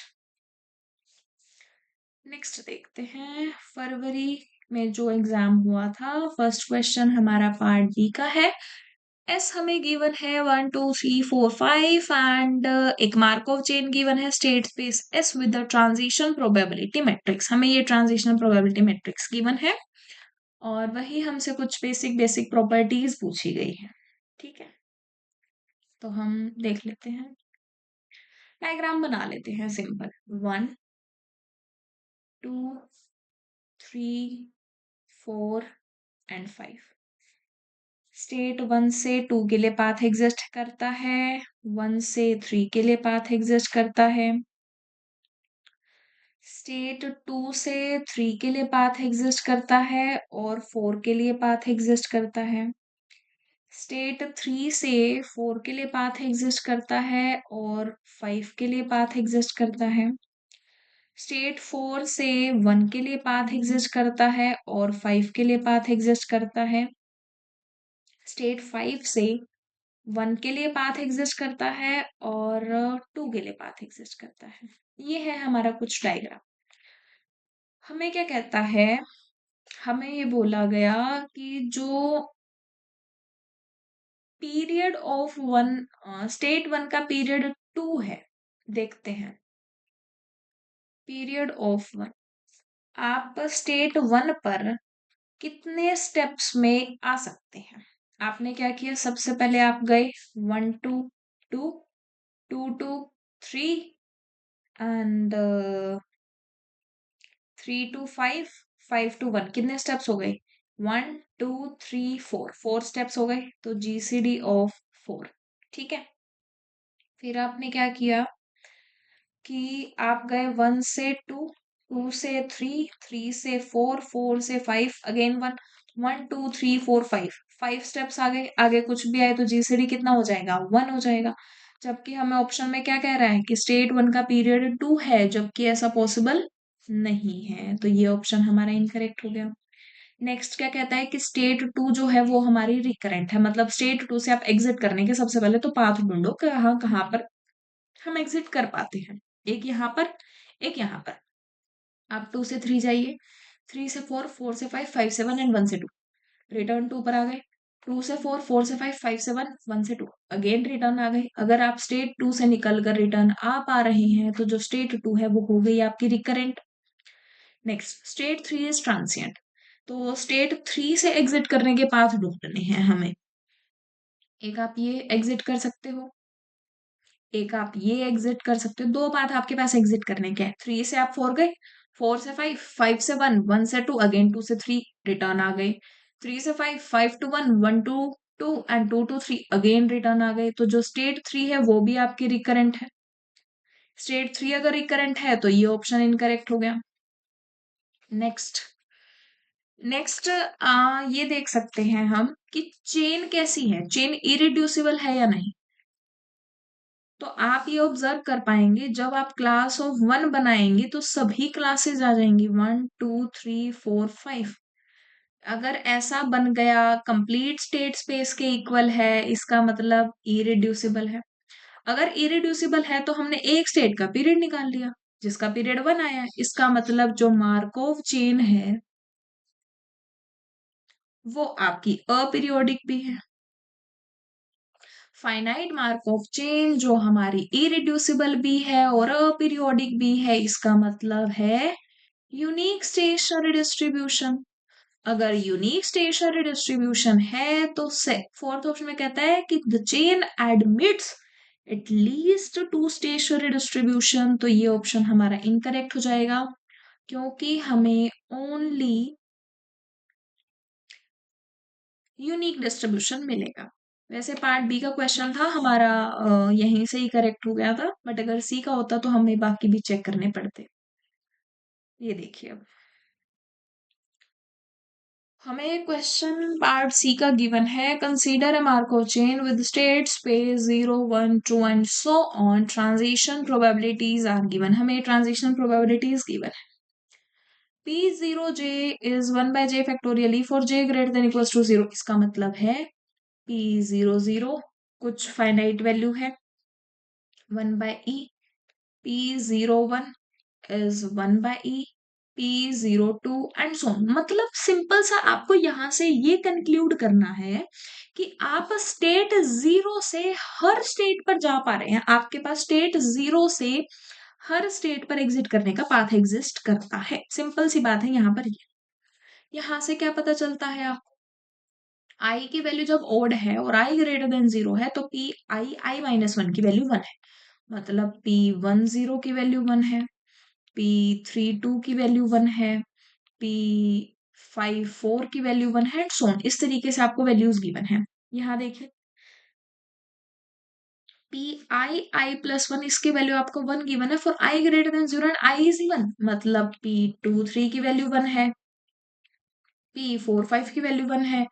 नेक्स्ट देखते हैं, फरवरी में जो एग्जाम हुआ था, फर्स्ट क्वेश्चन हमारा पार्ट बी का है। एस हमें गिवन है 1 2 3 4 5 एंड एक मार्कोव चेन गिवन है state space S with the transition probability matrix. हमें ये ट्रांजिशन प्रोबेबिलिटी मैट्रिक्स गिवन है, और वही हमसे कुछ बेसिक बेसिक प्रॉपर्टीज पूछी गई है। ठीक है, तो हम देख लेते हैं, डायग्राम बना लेते हैं सिंपल। 1 2 3 4 एंड 5, स्टेट 1 से 2 के लिए पाथ एग्जिस्ट करता है, 1 से 3 के लिए पाथ एग्जिस्ट करता है, स्टेट 2 से 3 के लिए पाथ एग्जिस्ट करता है और 4 के लिए पाथ एग्जिस्ट करता है, स्टेट 3 से 4 के लिए पाथ एग्जिस्ट करता है और 5 के लिए पाथ एग्जिस्ट करता है, स्टेट 4 से 1 के लिए पाथ एग्जिस्ट करता है और 5 के लिए पाथ एग्जिस्ट करता है, स्टेट 5 से 1 के लिए पाथ एग्जिस्ट करता है और 2 के लिए पाथ एग्जिस्ट करता है। ये है हमारा कुछ डायग्राम। हमें क्या कहता है, हमें ये बोला गया कि जो पीरियड ऑफ 1, स्टेट 1 का पीरियड 2 है, देखते हैं। पीरियड ऑफ 1, आप स्टेट 1 पर कितने स्टेप्स में आ सकते हैं। आपने क्या किया, सबसे पहले आप गए 1 2 2 2 2 3 एंड 3 2 5 5 टू 1, कितने स्टेप्स हो गए, 1 2 3 4, 4 स्टेप्स हो गए, तो जीसीडी ऑफ 4। ठीक है, फिर आपने क्या किया कि आप गए 1 से 2, 2 से 3, 3 से 4, 4 से 5, अगेन 1, 1 2 3 4 5, 5 स्टेप्स आ गए। आगे कुछ भी आए तो जीसीडी कितना हो जाएगा, 1 हो जाएगा। जबकि हमें ऑप्शन में क्या कह रहा है कि स्टेट 1 का पीरियड 2 है, जबकि ऐसा पॉसिबल नहीं है, तो ये ऑप्शन हमारा इनकरेक्ट हो गया। नेक्स्ट क्या कहता है कि स्टेट 2 जो है वो हमारी रिकरेंट है, मतलब स्टेट 2 से आप एग्जिट करने के सबसे पहले तो पाथ ढूंढो, कहाँ कहाँ पर हम एग्जिट कर पाते हैं। एक यहाँ पर, एक यहाँ पर। आप 2 से 3 जाइए, 3 से 4, 4 से 5, 5 से 1 एंड 1 से 2, रिटर्न 2 पर आ गए। 2 से 4, 4 से 5, 5 से 1, 1 से 2, अगेन रिटर्न आ गए। अगर आप स्टेट 2 से निकल कर रिटर्न आ पा रहे हैं तो जो स्टेट 2 है वो हो गई आपकी recurrent. Next, state 3 is transient, तो स्टेट 3 से एग्जिट करने के पाथ ढूंढने हैं हमें। एक आप ये एग्जिट कर सकते हो, एक आप ये एग्जिट कर सकते हो, दो पाथ आपके पास एग्जिट करने के हैं। 3 से आप 4 गए, 4 से 5, 5 से 1, 1 से 2, अगेन 2 से 3, रिटर्न आ गए। 3 से 5, 5 to 1, 1 to 2 and 2 to 3, again return आ गए। तो जो स्टेट 3 है वो भी आपकी रिकरेंट है। स्टेट 3 अगर रिकरेंट है तो ये ऑप्शन इनकरेक्ट हो गया। नेक्स्ट, नेक्स्ट ये देख सकते हैं हम कि चेन कैसी है, चेन इरिड्यूसिबल है या नहीं। तो आप ये ऑब्जर्व कर पाएंगे, जब आप क्लास ऑफ 1 बनाएंगे तो सभी क्लासेस आ जाएंगी, 1 2 3 4 5। अगर ऐसा बन गया कंप्लीट स्टेट स्पेस के इक्वल है, इसका मतलब इरिड्यूसिबल है। अगर इरिड्यूसिबल है तो हमने एक स्टेट का पीरियड निकाल लिया जिसका पीरियड 1 आया। इसका मतलब जो मार्कोव चेन है वो आपकी अपीरियोडिक भी है। फाइनाइट मार्कोव चेन जो हमारी इरिड्यूसिबल भी है और अपीरियोडिक भी है, इसका मतलब है यूनिक स्टेशनरी डिस्ट्रीब्यूशन। अगर यूनिक स्टेशनरी डिस्ट्रीब्यूशन है तो फोर्थ ऑप्शन में कहता है कि the chain admits at least two stationary distribution, तो ये ऑप्शन हमारा इनकरेक्ट हो जाएगा क्योंकि हमें ओनली यूनिक डिस्ट्रीब्यूशन मिलेगा। वैसे पार्ट बी का क्वेश्चन था हमारा, यहीं से ही करेक्ट हो गया था, बट अगर सी का होता तो हमें बाकी भी चेक करने पड़ते। ये देखिए अब हमें क्वेश्चन पार्ट सी का गिवन है, consider a Markov chain with state space 0 1 2 and so on, transition probabilities are given. हमें ट्रांजिशन प्रोबेबिलिटीज गिवन है। P0j is 1 by j factorial e for j greater than equals to 0, इसका मतलब है P00 कुछ finite value है 1 by e, P01 is 1 by e, P02 and so on. मतलब simple सा आपको यहां से ये कंक्लूड करना है कि आप स्टेट जीरो से हर स्टेट पर जा पा रहे हैं। आपके पास स्टेट जीरो से हर स्टेट पर एग्जिट करने का पाथ एग्जिस्ट करता है। सिंपल सी बात है यहाँ पर। यहां से क्या पता चलता है आपको, आई की वैल्यू जब ओड है और आई ग्रेटर देन जीरो है तो पी आई माइनस वन की वैल्यू वन है, मतलब P10 की वैल्यू वन है, P32 की वैल्यू वन है, P54 की वैल्यू वन है, एंड सो ऑन। इस तरीके से आपको वैल्यूज गिवन है। यहाँ देखिए P आई प्लस वन, इसकी वैल्यू आपको वन गिवन है for I greater than zero and I is even, मतलब P23 की वैल्यू वन है, P45 की वैल्यू वन है,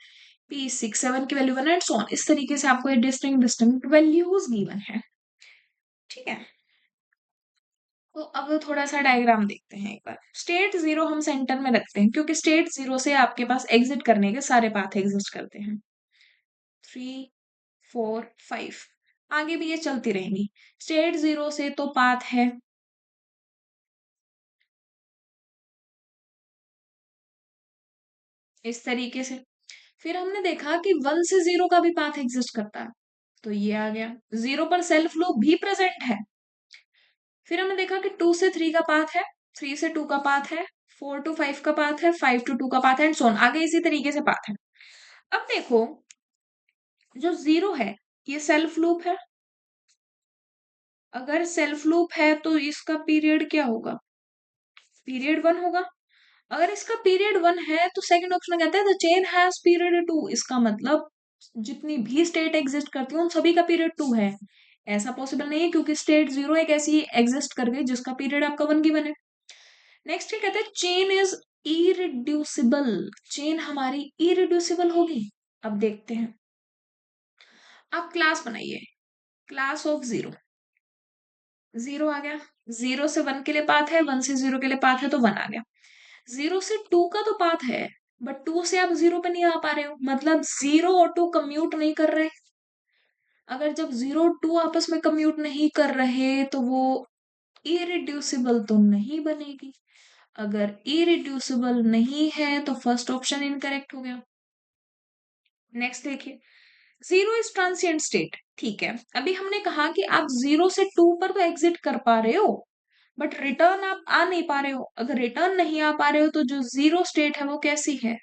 P67 की वैल्यू वन है, एंड सो ऑन। इस तरीके से आपको डिस्टिंक्ट डिस्टिंक्ट वैल्यूज गिवन है। ठीक है, तो अब थोड़ा सा डायग्राम देखते हैं एक बार। स्टेट जीरो हम सेंटर में रखते हैं क्योंकि स्टेट जीरो से आपके पास एग्जिट करने के सारे पाथ एग्जिस्ट करते हैं, 3 4 5, आगे भी ये चलती रहेंगी। स्टेट जीरो से तो पाथ है इस तरीके से। फिर हमने देखा कि वन से जीरो का भी पाथ एग्जिस्ट करता है, तो ये आ गया। जीरो पर सेल्फ लूप भी प्रेजेंट है। फिर हमने देखा कि 2 से 3 का पाथ है, 3 से 2 का पाथ है, 4 to 5 का पाथ है, 5 to 2 का पाथ है, एंड सो ऑन। आगे इसी तरीके से पाथ है। अब देखो जो जीरो है ये सेल्फ लूप है। अगर सेल्फ लूप है तो इसका पीरियड क्या होगा, पीरियड वन होगा। अगर इसका पीरियड वन है तो सेकंड ऑप्शन कहता है the chain has period two, इसका मतलब जितनी भी स्टेट एग्जिस्ट करती है उन सभी का पीरियड टू है। ऐसा पॉसिबल नहीं है क्योंकि स्टेट जीरो एक ऐसी एग्जिस्ट कर गई जिसका पीरियड आपका वन गिवन है। नेक्स्ट क्या कहते हैं, चेन इज इरिड्यूसिबल, चेन हमारी इरिड्यूसिबल होगी। अब देखते हैं, आप क्लास बनाइए, क्लास ऑफ जीरो, जीरो आ गया, जीरो से वन के लिए पाथ है, वन से जीरो के लिए पाथ है तो वन आ गया। जीरो से टू का तो पाथ है बट टू से आप जीरो पे नहीं आ पा रहे हो, मतलब जीरो और टू कम्यूट नहीं कर रहे। अगर जब जीरो टू आपस में कम्यूट नहीं कर रहे तो वो इरिड्यूसिबल तो नहीं बनेगी। अगर इरिड्यूसिबल नहीं है तो फर्स्ट ऑप्शन इनकरेक्ट हो गया। नेक्स्ट देखिए, जीरो इज ट्रांसिएंट स्टेट। ठीक है, अभी हमने कहा कि आप जीरो से टू पर तो एग्जिट कर पा रहे हो बट रिटर्न आप आ नहीं पा रहे हो। अगर रिटर्न नहीं आ पा रहे हो तो जो जीरो स्टेट है वो कैसी है,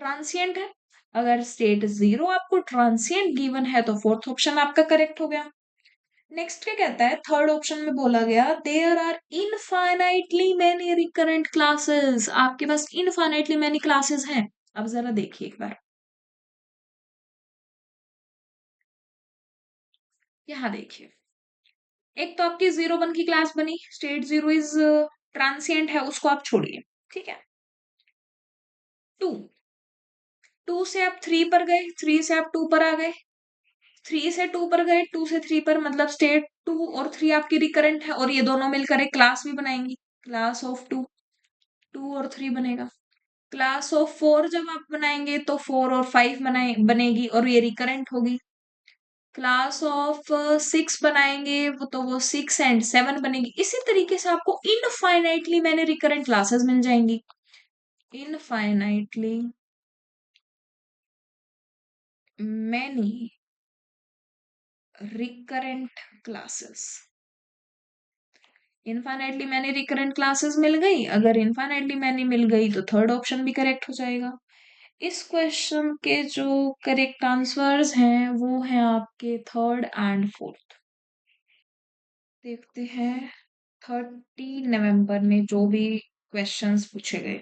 ट्रांसिएंट है। अगर स्टेट जीरो आपको ट्रांसिएंट गिवन है तो फोर्थ ऑप्शन आपका करेक्ट हो गया। नेक्स्ट क्या कहता है, थर्ड ऑप्शन में बोला गया there are infinitely many recurrent classes, आपके पास इनफाइनाइटली मेनी क्लासेस हैं। अब जरा देखिए एक बार, यहाँ देखिए, एक तो आपकी जीरो वन की क्लास बनी, स्टेट जीरो इज ट्रांसिएंट है, उसको आप छोड़िए। ठीक है, टू, टू से आप थ्री पर गए, थ्री से आप टू पर आ गए, थ्री से टू पर गए, टू से थ्री पर, मतलब स्टेट टू और थ्री आपकी रिकरेंट है और ये दोनों मिलकर एक क्लास भी बनाएंगी, क्लास ऑफ टू, टू और थ्री बनेगा। क्लास ऑफ फोर जब आप बनाएंगे तो फोर और फाइव बनाए बनेगी और ये रिकरेंट होगी। क्लास ऑफ 6 बनाएंगे वो तो वो 6 एंड 7 बनेगी। इसी तरीके से आपको इनफाइनाइटली मैंने रिकरेंट क्लासेस मिल जाएंगी, infinitely many recurrent classes. Infinitely many recurrent classes मिल गई, अगर इनफाइनाइटली मैनी मिल गई तो थर्ड ऑप्शन भी करेक्ट हो जाएगा। इस क्वेश्चन के जो करेक्ट आंसर्स हैं वो हैं आपके थर्ड एंड फोर्थ। देखते हैं 30 नवंबर में जो भी क्वेश्चंस पूछे गए।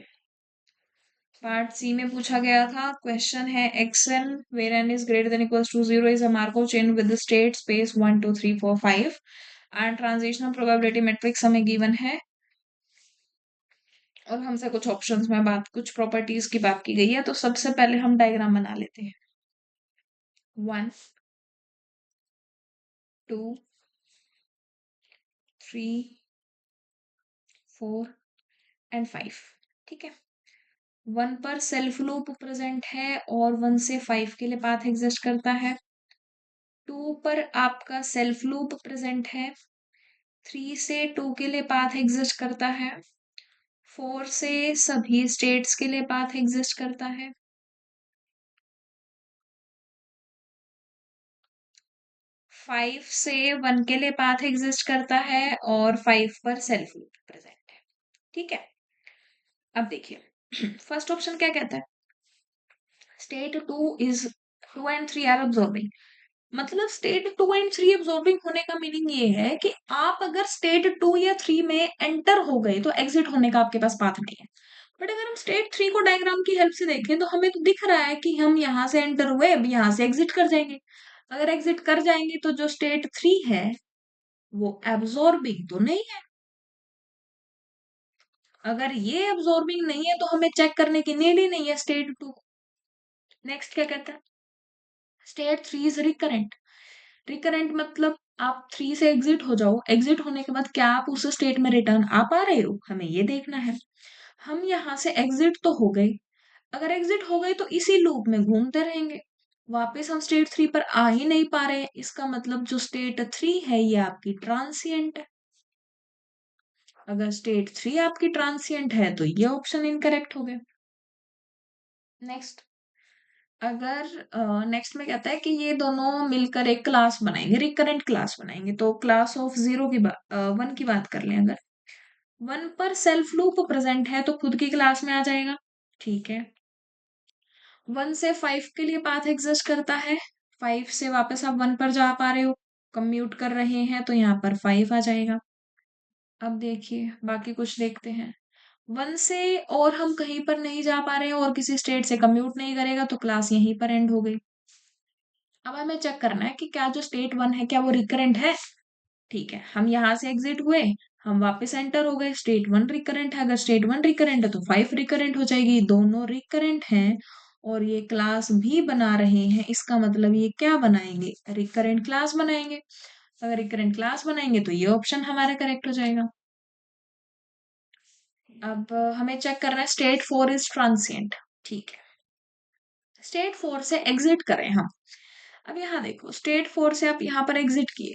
पार्ट सी में पूछा गया था, क्वेश्चन है x n where n is greater than equals to 0 is a Markov chain with the state space 1 2 3 4 5 and transitional probability matrix हमें गिवन है और हमसे कुछ ऑप्शंस में बात, कुछ प्रॉपर्टीज की बात की गई है। तो सबसे पहले हम डायग्राम बना लेते हैं। 1 2 3 4 एंड 5। ठीक है, 1 पर सेल्फ लूप प्रेजेंट है और 1 से 5 के लिए पाथ एग्जिस्ट करता है। 2 पर आपका सेल्फ लूप प्रेजेंट है, 3 से 2 के लिए पाथ एग्जिस्ट करता है, 4 से सभी स्टेट्स के लिए पाथ एग्जिस्ट करता है, 5 से 1 के लिए पाथ एग्जिस्ट करता है और 5 पर सेल्फ लूप प्रेजेंट है। ठीक है, अब देखिए फर्स्ट ऑप्शन क्या कहता है, state 2 is 2 and 3 are absorbing. मतलब स्टेट 2 एंड 3 अब्सॉर्बिंग होने का मीनिंग ये है कि आप अगर स्टेट 2 या 3 में एंटर हो गए तो एग्जिट होने का आपके पास पाथ नहीं है। बट अगर हम स्टेट 3 को डायग्राम की हेल्प से देखें तो हमें तो दिख रहा है कि हम यहाँ से एंटर हुए, अब यहाँ से एग्जिट कर जाएंगे। अगर एग्जिट कर जाएंगे तो जो स्टेट 3 है वो एब्सॉर्बिंग तो नहीं है। अगर ये एब्सॉर्बिंग नहीं है तो हमें चेक करने की नीड ही नहीं है स्टेट 2। नेक्स्ट क्या कहता है, स्टेट 3 इज रिकरेंट। रिकरेंट मतलब आप 3 से एग्जिट हो जाओ, एग्जिट होने के बाद क्या आप उस स्टेट में रिटर्न आ पा रहे हो, हमें ये देखना है। हम यहाँ से एग्जिट तो हो गए, अगर एग्जिट हो गए तो इसी लूप में घूमते रहेंगे, वापस हम स्टेट 3 पर आ ही नहीं पा रहे हैं। इसका मतलब जो स्टेट 3 है ये आपकी ट्रांसिएंट है। अगर स्टेट 3 आपकी ट्रांसिएंट है तो ये ऑप्शन इनकरेक्ट हो गया। नेक्स्ट, अगर नेक्स्ट में कहता है कि ये दोनों मिलकर एक क्लास बनाएंगे, रिकरेंट क्लास बनाएंगे। तो क्लास ऑफ 0 की बात 1 की बात कर लें, अगर 1 पर सेल्फ लूप प्रेजेंट है तो खुद की क्लास में आ जाएगा। ठीक है, 1 से 5 के लिए पाथ एग्जिस्ट करता है, 5 से वापस आप 1 पर जा पा रहे हो, कम्यूट कर रहे हैं तो यहाँ पर 5 आ जाएगा। अब देखिए बाकी कुछ देखते हैं, 1 से और हम कहीं पर नहीं जा पा रहे हैं और किसी स्टेट से कम्यूट नहीं करेगा तो क्लास यहीं पर एंड हो गई। अब हमें चेक करना है कि क्या जो स्टेट 1 है क्या वो रिकरेंट है। ठीक है, हम यहाँ से एग्जिट हुए, हम वापस एंटर हो गए, स्टेट 1 रिकरेंट है। अगर स्टेट 1 रिकरेंट है तो 5 रिकरेंट हो जाएगी, दोनों रिकरेंट हैं और ये क्लास भी बना रहे हैं। इसका मतलब ये क्या बनाएंगे, रिकरेंट क्लास बनाएंगे। अगर रिकरेंट क्लास बनाएंगे तो ये ऑप्शन हमारा करेक्ट हो जाएगा। अब हमें चेक करना है स्टेट 4 इज ट्रांसिएंट। ठीक है, स्टेट 4 से एग्जिट करें हम। अब यहाँ देखो, स्टेट 4 से आप यहाँ पर एग्जिट किए,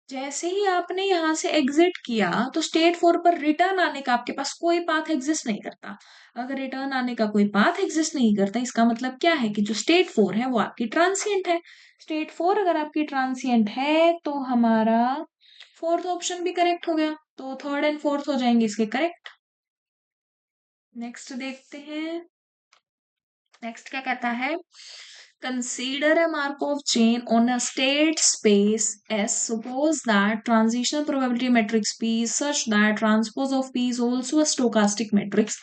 जैसे ही आपने यहाँ से एग्जिट किया तो स्टेट 4 पर रिटर्न आने का आपके पास कोई पाथ एग्जिस्ट नहीं करता। अगर रिटर्न आने का कोई पाथ एग्जिस्ट नहीं करता, इसका मतलब क्या है कि जो स्टेट 4 है वो आपकी ट्रांसिएंट है। स्टेट 4 अगर आपकी ट्रांसिएंट है तो हमारा फोर्थ ऑप्शन भी करेक्ट हो गया, तो थर्ड एंड फोर्थ हो जाएंगे इसके करेक्ट। नेक्स्ट देखते हैं, नेक्स्ट क्या कहता है, consider a Markov chain on a state space S. Suppose that transitional probability matrix P is such that transpose of P is also a stochastic matrix.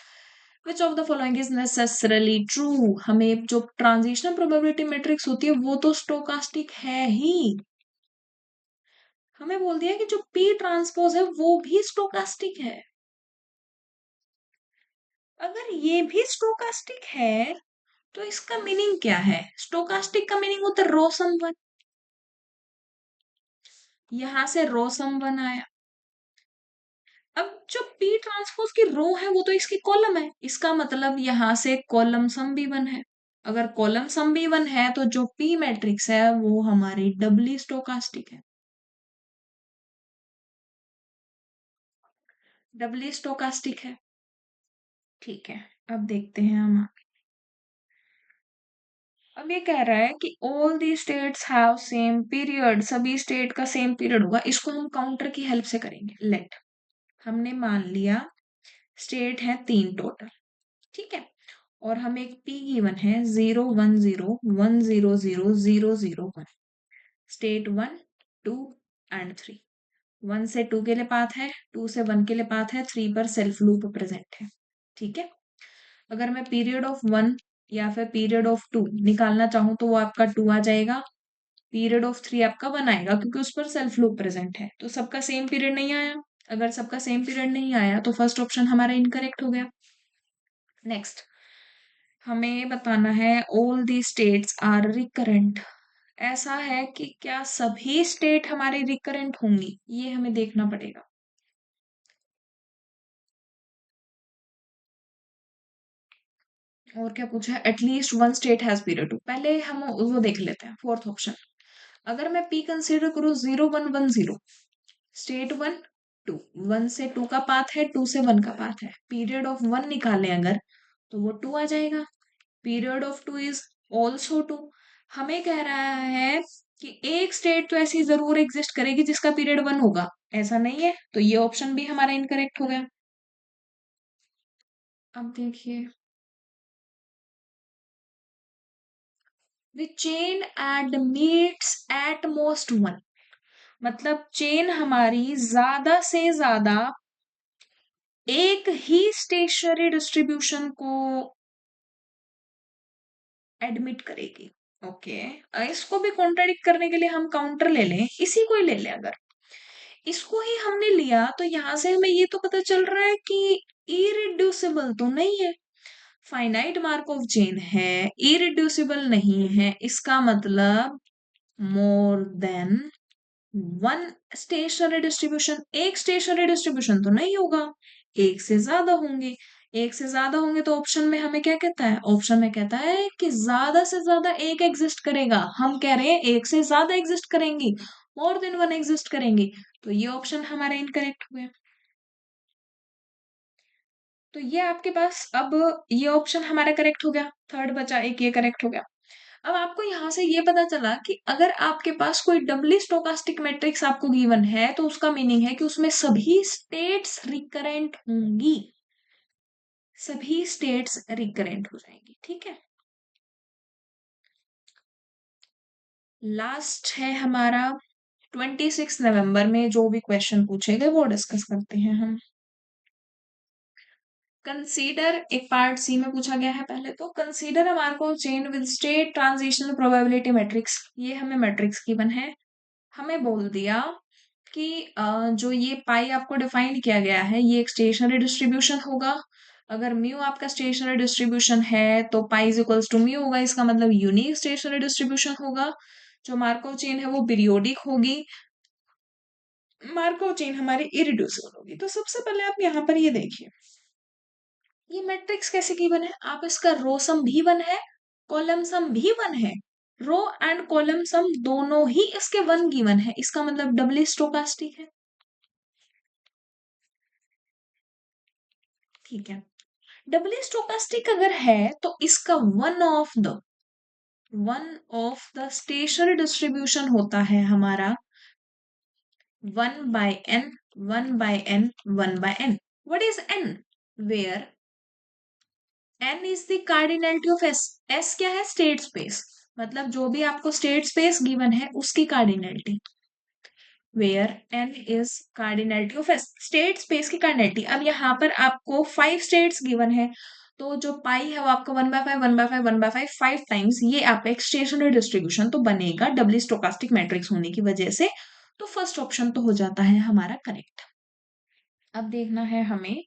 Which of the following is necessarily true? हमें जो transitional probability matrix होती है वो तो stochastic है ही, हमें बोल दिया कि जो P ट्रांसपोज है वो भी स्टोकास्टिक है। अगर ये भी स्टोकास्टिक है तो इसका मीनिंग क्या है, स्टोकास्टिक का मीनिंग होता है रो सम वन। यहां से रो सम वन आया, अब जो P ट्रांसपोज की रो है वो तो इसकी कॉलम है, इसका मतलब यहां से कॉलम सम भी वन है। अगर कॉलम सम भी वन है तो जो पी मैट्रिक्स है वो हमारी डबली स्टोकास्टिक है। डबली स्टोकास्टिक है। ठीक है, अब देखते हैं हम। अब ये कह रहा है कि all the states have same period, सभी स्टेट का सेम पीरियड होगा। इसको हम काउंटर की हेल्प से करेंगे। लेट, हमने मान लिया स्टेट है 3 टोटल, ठीक है, और हमें एक पी गिवन है 0 1 0 1 0 0 0 0 1। State 1 2 and 3। 1 से 2 के लिए पाथ है, 2 से 1 के लिए पाथ है, 3 पर सेल्फ लूप प्रेजेंट है। ठीक है, अगर मैं पीरियड ऑफ 1 या फिर पीरियड ऑफ 2 निकालना चाहूँ तो वो आपका 2 आ जाएगा। पीरियड ऑफ 3 आपका 1 आएगा क्योंकि उस पर सेल्फ लूप प्रेजेंट है। तो सबका सेम पीरियड नहीं आया। अगर सबका सेम पीरियड नहीं आया तो फर्स्ट ऑप्शन हमारा इनकरेक्ट हो गया। नेक्स्ट, हमें बताना है all the states are recurrent. ऐसा है कि क्या सभी स्टेट हमारे रिकरेंट होंगी, ये हमें देखना पड़ेगा। और क्या पूछा है, at least one state has period two. पहले हम वो देख लेते हैं फोर्थ ऑप्शन। अगर मैं पी कंसीडर करूँ 0 1 1 0, स्टेट 1 2, 1 से 2 का पाथ है, 2 से 1 का पाथ है, पीरियड ऑफ 1 निकालें अगर तो वो 2 आ जाएगा। Period of 2 is also 2। हमें कह रहा है कि एक स्टेट तो ऐसी जरूर एग्जिस्ट करेगी जिसका पीरियड 1 होगा। ऐसा नहीं है, तो ये ऑप्शन भी हमारा इनकरेक्ट हो गया। अब देखिए, the chain and meets at most 1, मतलब चेन हमारी ज्यादा से ज्यादा एक ही स्टेशनरी डिस्ट्रीब्यूशन को एडमिट करेगी। ओके, इसको भी कॉन्ट्राडिक्ट करने के लिए हम काउंटर ले लें, इसी को ही ले लें। अगर इसको ही हमने लिया तो यहां से हमें ये तो पता चल रहा है कि इरिड्यूसिबल तो नहीं है। फाइनाइट मार्कोव चेन है, इरिड्यूसिबल नहीं है, इसका मतलब more than one stationary distribution. एक स्टेशनरी डिस्ट्रीब्यूशन तो नहीं होगा, एक से ज्यादा होंगे। एक से ज्यादा होंगे तो ऑप्शन में हमें क्या कहता है, ऑप्शन में कहता है कि ज्यादा से ज्यादा एक एग्जिस्ट करेगा। हम कह रहे हैं एक से ज्यादा एग्जिस्ट करेंगी, मोर देन वन एग्जिस्ट करेंगी। तो ये ऑप्शन हमारा इनकरेक्ट हुआ। तो ये आपके पास अब ये ऑप्शन हमारा करेक्ट हो गया, थर्ड बचा एक, ये करेक्ट हो गया। अब आपको यहां से ये पता चला कि अगर आपके पास कोई डबली स्टोकास्टिक मैट्रिक्स आपको गिवन है तो उसका मीनिंग है कि उसमें सभी स्टेट्स रिकरेंट होंगी, सभी स्टेट्स रिकरेंट हो जाएंगी। ठीक है, लास्ट है हमारा 26 नवंबर में जो भी क्वेश्चन पूछे गए वो डिस्कस करते हैं हम। कंसीडर एक पार्ट सी में पूछा गया है। पहले तो कंसीडर हमारे को chain with state transitional probability matrix, ये हमें मैट्रिक्स गिवन है। हमें बोल दिया कि जो ये पाई आपको डिफाइन किया गया है ये एक स्टेशनरी डिस्ट्रीब्यूशन होगा। अगर म्यू आपका स्टेशनरी डिस्ट्रीब्यूशन है तो pi is equals to mu होगा, इसका मतलब यूनिक स्टेशनरी डिस्ट्रीब्यूशन होगा। जो मार्कोव चेन है वो पीरियोडिक होगी। मार्कोव चेन हमारी इरिड्यूसिबल होगी। तो सबसे पहले आप यहाँ पर ये देखिए, ये मैट्रिक्स कैसे गिवन है। आप इसका रो सम भी वन है, कॉलम सम भी वन है। रो एंड कॉलम सम दोनों ही इसके वन गिवन है, इसका मतलब डबली स्टोकास्टिक है। ठीक है, डबली स्टोकास्टिक अगर है तो इसका one of the stationary distribution होता है हमारा 1/n 1/n 1/n। What is n? Where n is the cardinality of s। s क्या है, स्टेट स्पेस, मतलब जो भी आपको स्टेट स्पेस गिवन है उसकी cardinality. Where n is cardinality of s, state space की कार्डिनैलिटी। अब यहाँ पर आपको 5 स्टेट्स गिवन है, तो जो पाई है वो आपका 1/5 1/5 1/5 5 टाइम्स, ये आपका एक स्टेशनरी डिस्ट्रीब्यूशन तो बनेगा डबली स्टोकास्टिक मैट्रिक्स होने की वजह से। तो फर्स्ट ऑप्शन तो हो जाता है हमारा करेक्ट। अब देखना है हमें,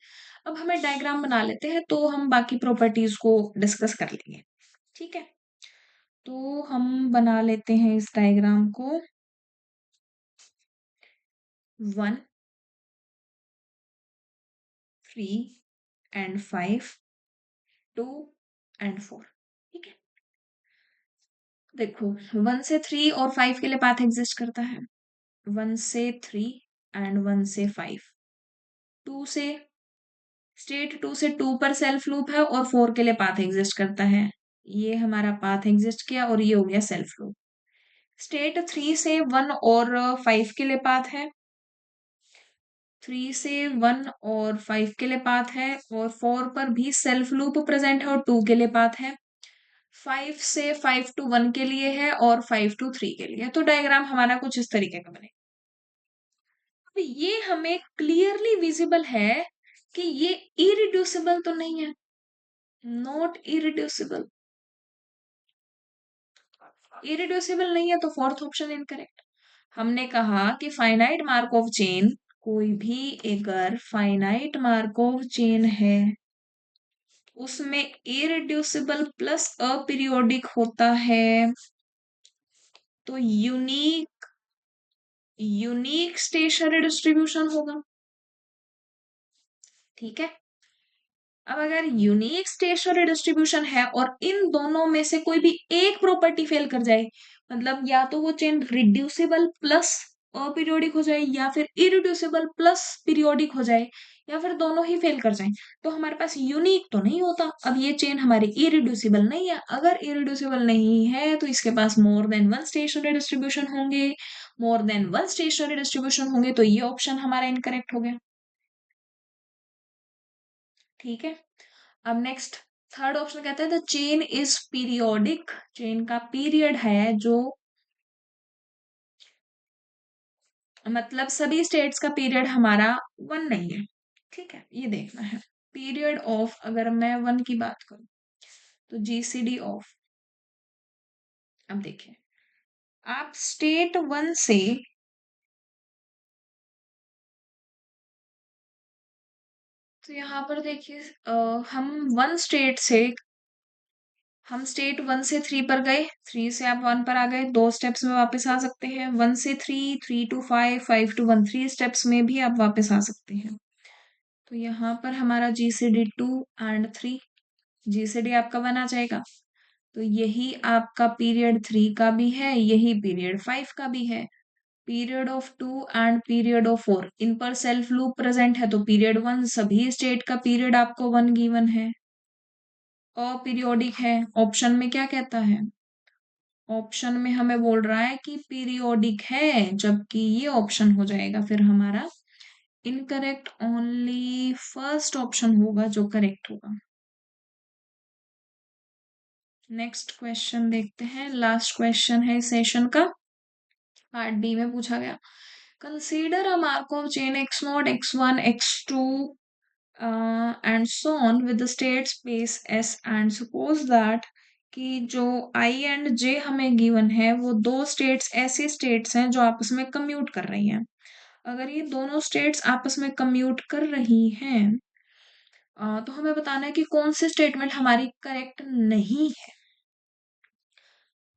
अब हमें डायग्राम बना लेते हैं तो हम बाकी प्रॉपर्टीज को डिस्कस कर लेंगे। ठीक है, तो हम बना लेते हैं इस डायग्राम को। 1 3 एंड 5 2 एंड 4। ठीक है, देखो, 1 से 3 और 5 के लिए पाथ एग्जिस्ट करता है। 1 से 3 एंड 1 से 5। 2 से स्टेट 2 से 2 पर सेल्फ लूप है और 4 के लिए पाथ एग्जिस्ट करता है। ये हमारा पाथ एग्जिस्ट किया और ये हो गया सेल्फ लूप। स्टेट 3 से 1 और 5 के लिए पाथ है। 3 से 1 और 5 के लिए पाथ है और 4 पर भी सेल्फ लूप प्रेजेंट है और 2 के लिए पाथ है। 5 से 5 to 1 के लिए है और 5 to 3 के लिए। तो डायग्राम हमारा कुछ इस तरीके का बनेगा। अब ये हमें क्लियरली विजिबल है कि ये इरिड्यूसिबल तो नहीं है, नॉट इरिड्यूसिबल। इरिड्यूसिबल नहीं है तो फोर्थ ऑप्शन इनकरेक्ट। हमने कहा कि फाइनाइट मार्कोव चेन, कोई भी अगर फाइनाइट मार्कोव चेन है उसमें इरिड्यूसिबल प्लस अपीरियोडिक होता है तो यूनिक स्टेशनरी डिस्ट्रीब्यूशन होगा। ठीक है। अब अगर यूनिक स्टेशनरी डिस्ट्रीब्यूशन है और इन दोनों में से कोई भी एक प्रॉपर्टी फेल कर जाए, मतलब या तो वो चेन रिड्यूसिबल प्लस अपीरियोडिक हो जाए या फिर इरिड्यूसिबल प्लस पीरियोडिक हो जाए या फिर दोनों ही फेल कर जाए, तो हमारे पास यूनिक तो नहीं होता। अब ये चेन हमारी इरिड्यूसिबल नहीं है। अगर इरिड्यूसिबल नहीं है तो इसके पास more than one stationary distribution होंगे। More than one stationary distribution होंगे तो ये ऑप्शन हमारा इनकरेक्ट हो गया। ठीक है। अब नेक्स्ट थर्ड ऑप्शन कहता है the chain is periodic. Chain का पीरियड है जो, मतलब सभी स्टेट्स का पीरियड हमारा 1 नहीं है। ठीक है, ये देखना है। पीरियड ऑफ, अगर मैं 1 की बात करूं तो जीसीडी ऑफ, अब देखिए, आप स्टेट 1 से तो यहाँ पर देखिए, हम वन स्टेट से हम स्टेट 1 से 3 पर गए, 3 से आप 1 पर आ गए, 2 स्टेप्स में वापस आ सकते हैं। 1 से 3, 3 to 5, 5 to 1, 3 स्टेप्स में भी आप वापस आ सकते हैं। तो यहाँ पर हमारा GCD 2 and 3, GCD आपका 1 आ जाएगा। तो यही आपका पीरियड 3 का भी है, यही पीरियड 5 का भी है। Period of 2 and period of 4 इन पर सेल्फ लूप प्रेजेंट है तो पीरियड 1 सभी स्टेट का पीरियड आपको 1 गिवन है। अपीरियोडिक है, ऑप्शन में क्या कहता है? ऑप्शन में हमें बोल रहा है कि पीरियोडिक है, जबकि ये ऑप्शन हो जाएगा फिर हमारा इनकरेक्ट। ओनली फर्स्ट ऑप्शन होगा जो करेक्ट होगा। नेक्स्ट क्वेश्चन देखते हैं, लास्ट क्वेश्चन है सेशन का। पार्ट बी में पूछा गया, consider a Markov chain x0, x1, x2 and so on with the state space S, and suppose that कि जो I एंड J हमें गिवन है वो दो स्टेट्स ऐसे स्टेट्स हैं जो आपस में कम्यूट कर रही हैं। अगर ये दोनों स्टेट्स आपस में कम्यूट कर रही हैं तो हमें बताना है कि कौन सी स्टेटमेंट हमारी करेक्ट नहीं है।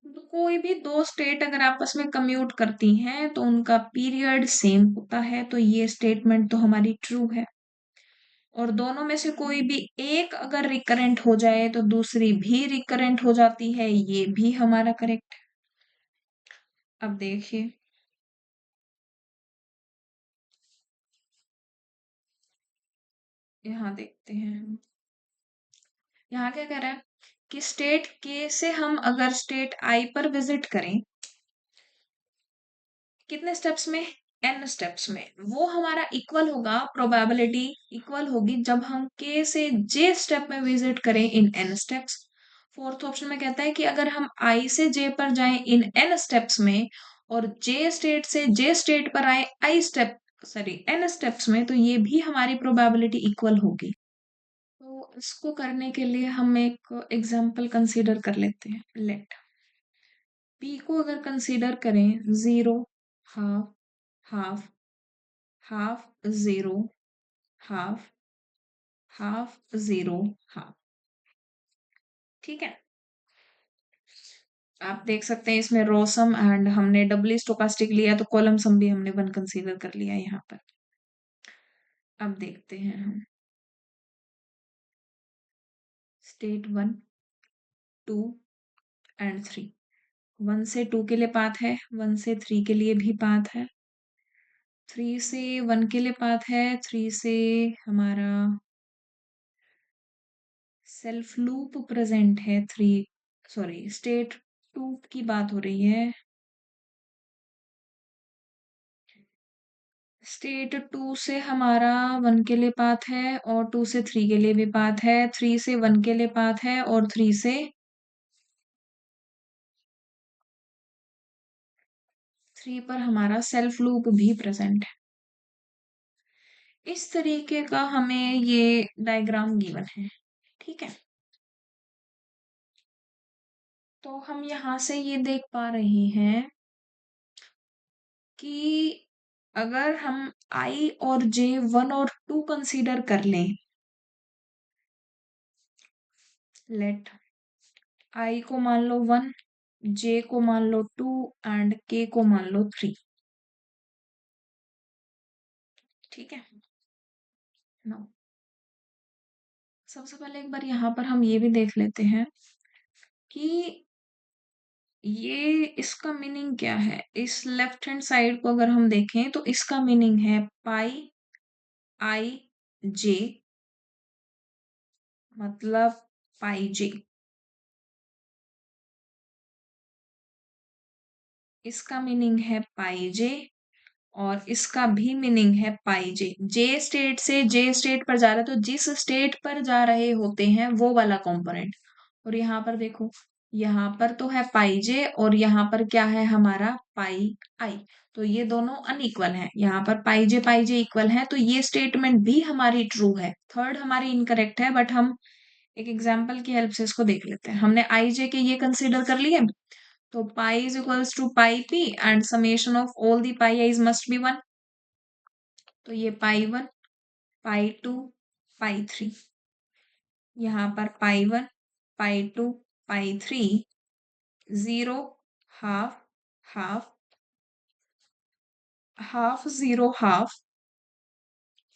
तो कोई भी दो स्टेट अगर आपस में कम्यूट करती हैं तो उनका पीरियड सेम होता है, तो ये स्टेटमेंट तो हमारी ट्रू है। और दोनों में से कोई भी एक अगर रिकरेंट हो जाए तो दूसरी भी रिकरेंट हो जाती है, ये भी हमारा करेक्ट है। अब देखिए, यहाँ देखते हैं, यहाँ क्या कह रहा है कि स्टेट के से हम अगर स्टेट आई पर विजिट करें, कितने स्टेप्स में? n स्टेप्स में, वो हमारा इक्वल होगा, प्रोबेबिलिटी इक्वल होगी जब हम k से j स्टेप में विजिट करें इन n स्टेप्स। फोर्थ ऑप्शन में कहता है कि अगर हम i से j पर जाएं इन n स्टेप्स में और j स्टेट से j स्टेट पर आए i step, sorry n steps में, तो ये भी हमारी प्रोबेबिलिटी इक्वल होगी। तो इसको करने के लिए हम एक एग्जांपल कंसीडर कर लेते हैं। लेट p को अगर कंसीडर करें 0, half, half, half, 0, half, half, 0, half. ठीक है, आप देख सकते हैं इसमें रो सम एंड हमने डबली स्टोकास्टिक लिया तो कॉलम सम भी हमने 1 कंसीडर कर लिया यहाँ पर। अब देखते हैं हम स्टेट 1, 2 एंड 3। 1 से 2 के लिए पाथ है, 1 से 3 के लिए भी पाथ है, 3 से 1 के लिए पाथ है, 3 से हमारा सेल्फ लूप प्रेजेंट है, 3 सॉरी स्टेट 2 की बात हो रही है। स्टेट 2 से हमारा 1 के लिए पाथ है और 2 से 3 के लिए भी पाथ है, 3 से 1 के लिए पाथ है और 3 से 3 पर हमारा सेल्फ लूप भी प्रेजेंट है। इस तरीके का हमें ये डायग्राम गिवन है, ठीक है। तो हम यहाँ से ये देख पा रहे हैं कि अगर हम i और j 1 और 2 कंसीडर कर लें, लेट i को मान लो 1, j को मान लो 2 एंड k को मान लो 3, ठीक है। नो सबसे पहले एक बार यहाँ पर हम ये भी देख लेते हैं कि ये इसका मीनिंग क्या है। इस लेफ्ट हैंड साइड को अगर हम देखें तो इसका मीनिंग है पाई आई जे, मतलब पाई जे। इसका मीनिंग है पाई जे और इसका भी मीनिंग है पाई जे। जे स्टेट से जे स्टेट पर जा रहा है तो जिस स्टेट पर जा रहे होते हैं वो वाला कंपोनेंट। और यहाँ पर देखो, यहाँ पर तो है पाई जे और यहाँ पर क्या है हमारा पाई आई, तो ये दोनों अनइक्वल हैं। यहाँ पर पाई जे इक्वल है तो ये स्टेटमेंट भी हमारी ट्रू है। थर्ड हमारी इनकरेक्ट है, बट हम एक एग्जाम्पल की हेल्प से इसको देख लेते हैं। हमने आई जे के ये कंसिडर कर लिए, तो pi is equals to pi P and summation of all the pi i's must be 1। तो ये पाई 1, पाई 2, पाई 3, यहाँ पर pi 1, pi 2, pi 3, 0, half, half, half 0 half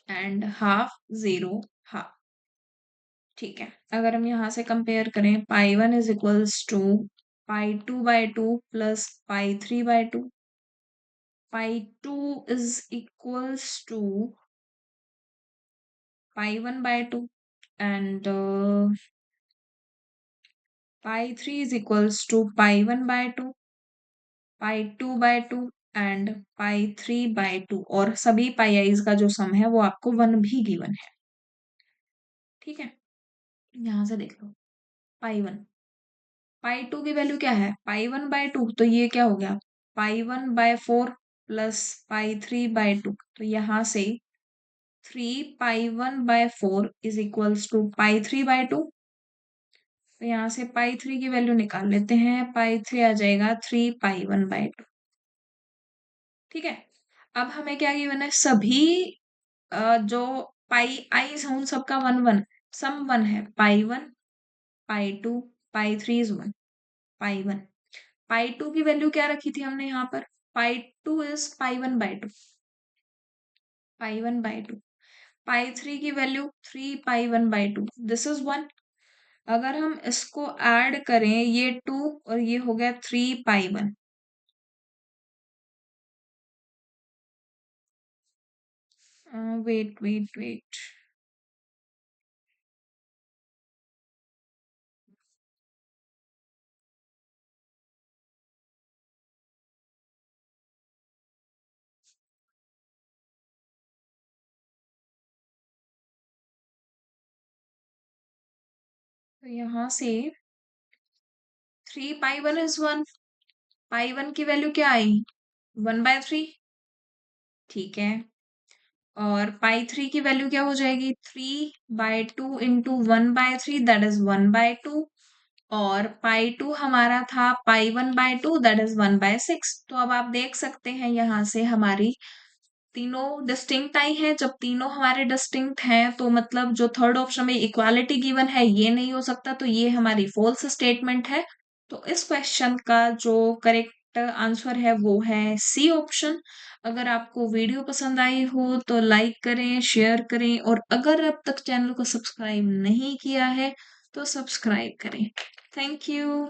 and half 0 half, ठीक है। अगर हम यहाँ से कंपेयर करें, pi 1 is equals to pi 2 by 2 plus pi 3 by 2, pi 2 is equals to pi 1 by 2 and pi 3 is equals to pi 1 by 2, pi 2 by 2 and pi 3 by 2, और सभी पाई eyes का जो सम है वो आपको 1 भी गिवन है, ठीक है। यहाँ से देख लो, पाई 1, पाई 2 की वैल्यू क्या है, पाई 1 बाय 2, तो ये क्या हो गया pi 1 by 4 plus pi 3 by 2, तो यहाँ से 3 pi 1 by 4 is equals to pi 3 by 2। तो यहाँ से पाई 3 की वैल्यू निकाल लेते हैं, पाई 3 आ जाएगा 3 पाई 1 बाय 2, ठीक है। अब हमें क्या गिवन है, सभी जो पाई आईज हैं उन सबका 1 1 सम 1 है, पाई 1, pi 2, pi 3 is 1, pi 1, pi 2 की वैल्यू क्या रखी थी हमने यहाँ पर, pi 2 is pi 1 by 2, pi 1 by 2, pi 3 की value 3 pi 1 by 2, this is 1। अगर हम इसको ऐड करें, ये 2 और ये हो गया 3 पाई 1, वेट वेट वेट, तो यहाँ से 3 पाई 1 इज 1, पाई 1 की वैल्यू क्या आई 1 बाय 3, ठीक है। और पाई 3 की वैल्यू क्या हो जाएगी 3 by 2 into 1 by 3, that is 1 by 2। और पाई 2 हमारा था pi 1 by 2, that is 1 by 6। तो अब आप देख सकते हैं यहाँ से हमारी तीनों डिस्टिंक्ट आई हैं। जब तीनों हमारे डिस्टिंक्ट हैं तो मतलब जो थर्ड ऑप्शन में इक्वालिटी गिवन है ये नहीं हो सकता, तो ये हमारी फॉल्स स्टेटमेंट है। तो इस क्वेश्चन का जो करेक्ट आंसर है वो है सी ऑप्शन। अगर आपको वीडियो पसंद आई हो तो लाइक करें, शेयर करें, और अगर अब तक चैनल को सब्सक्राइब नहीं किया है तो सब्सक्राइब करें। Thank you.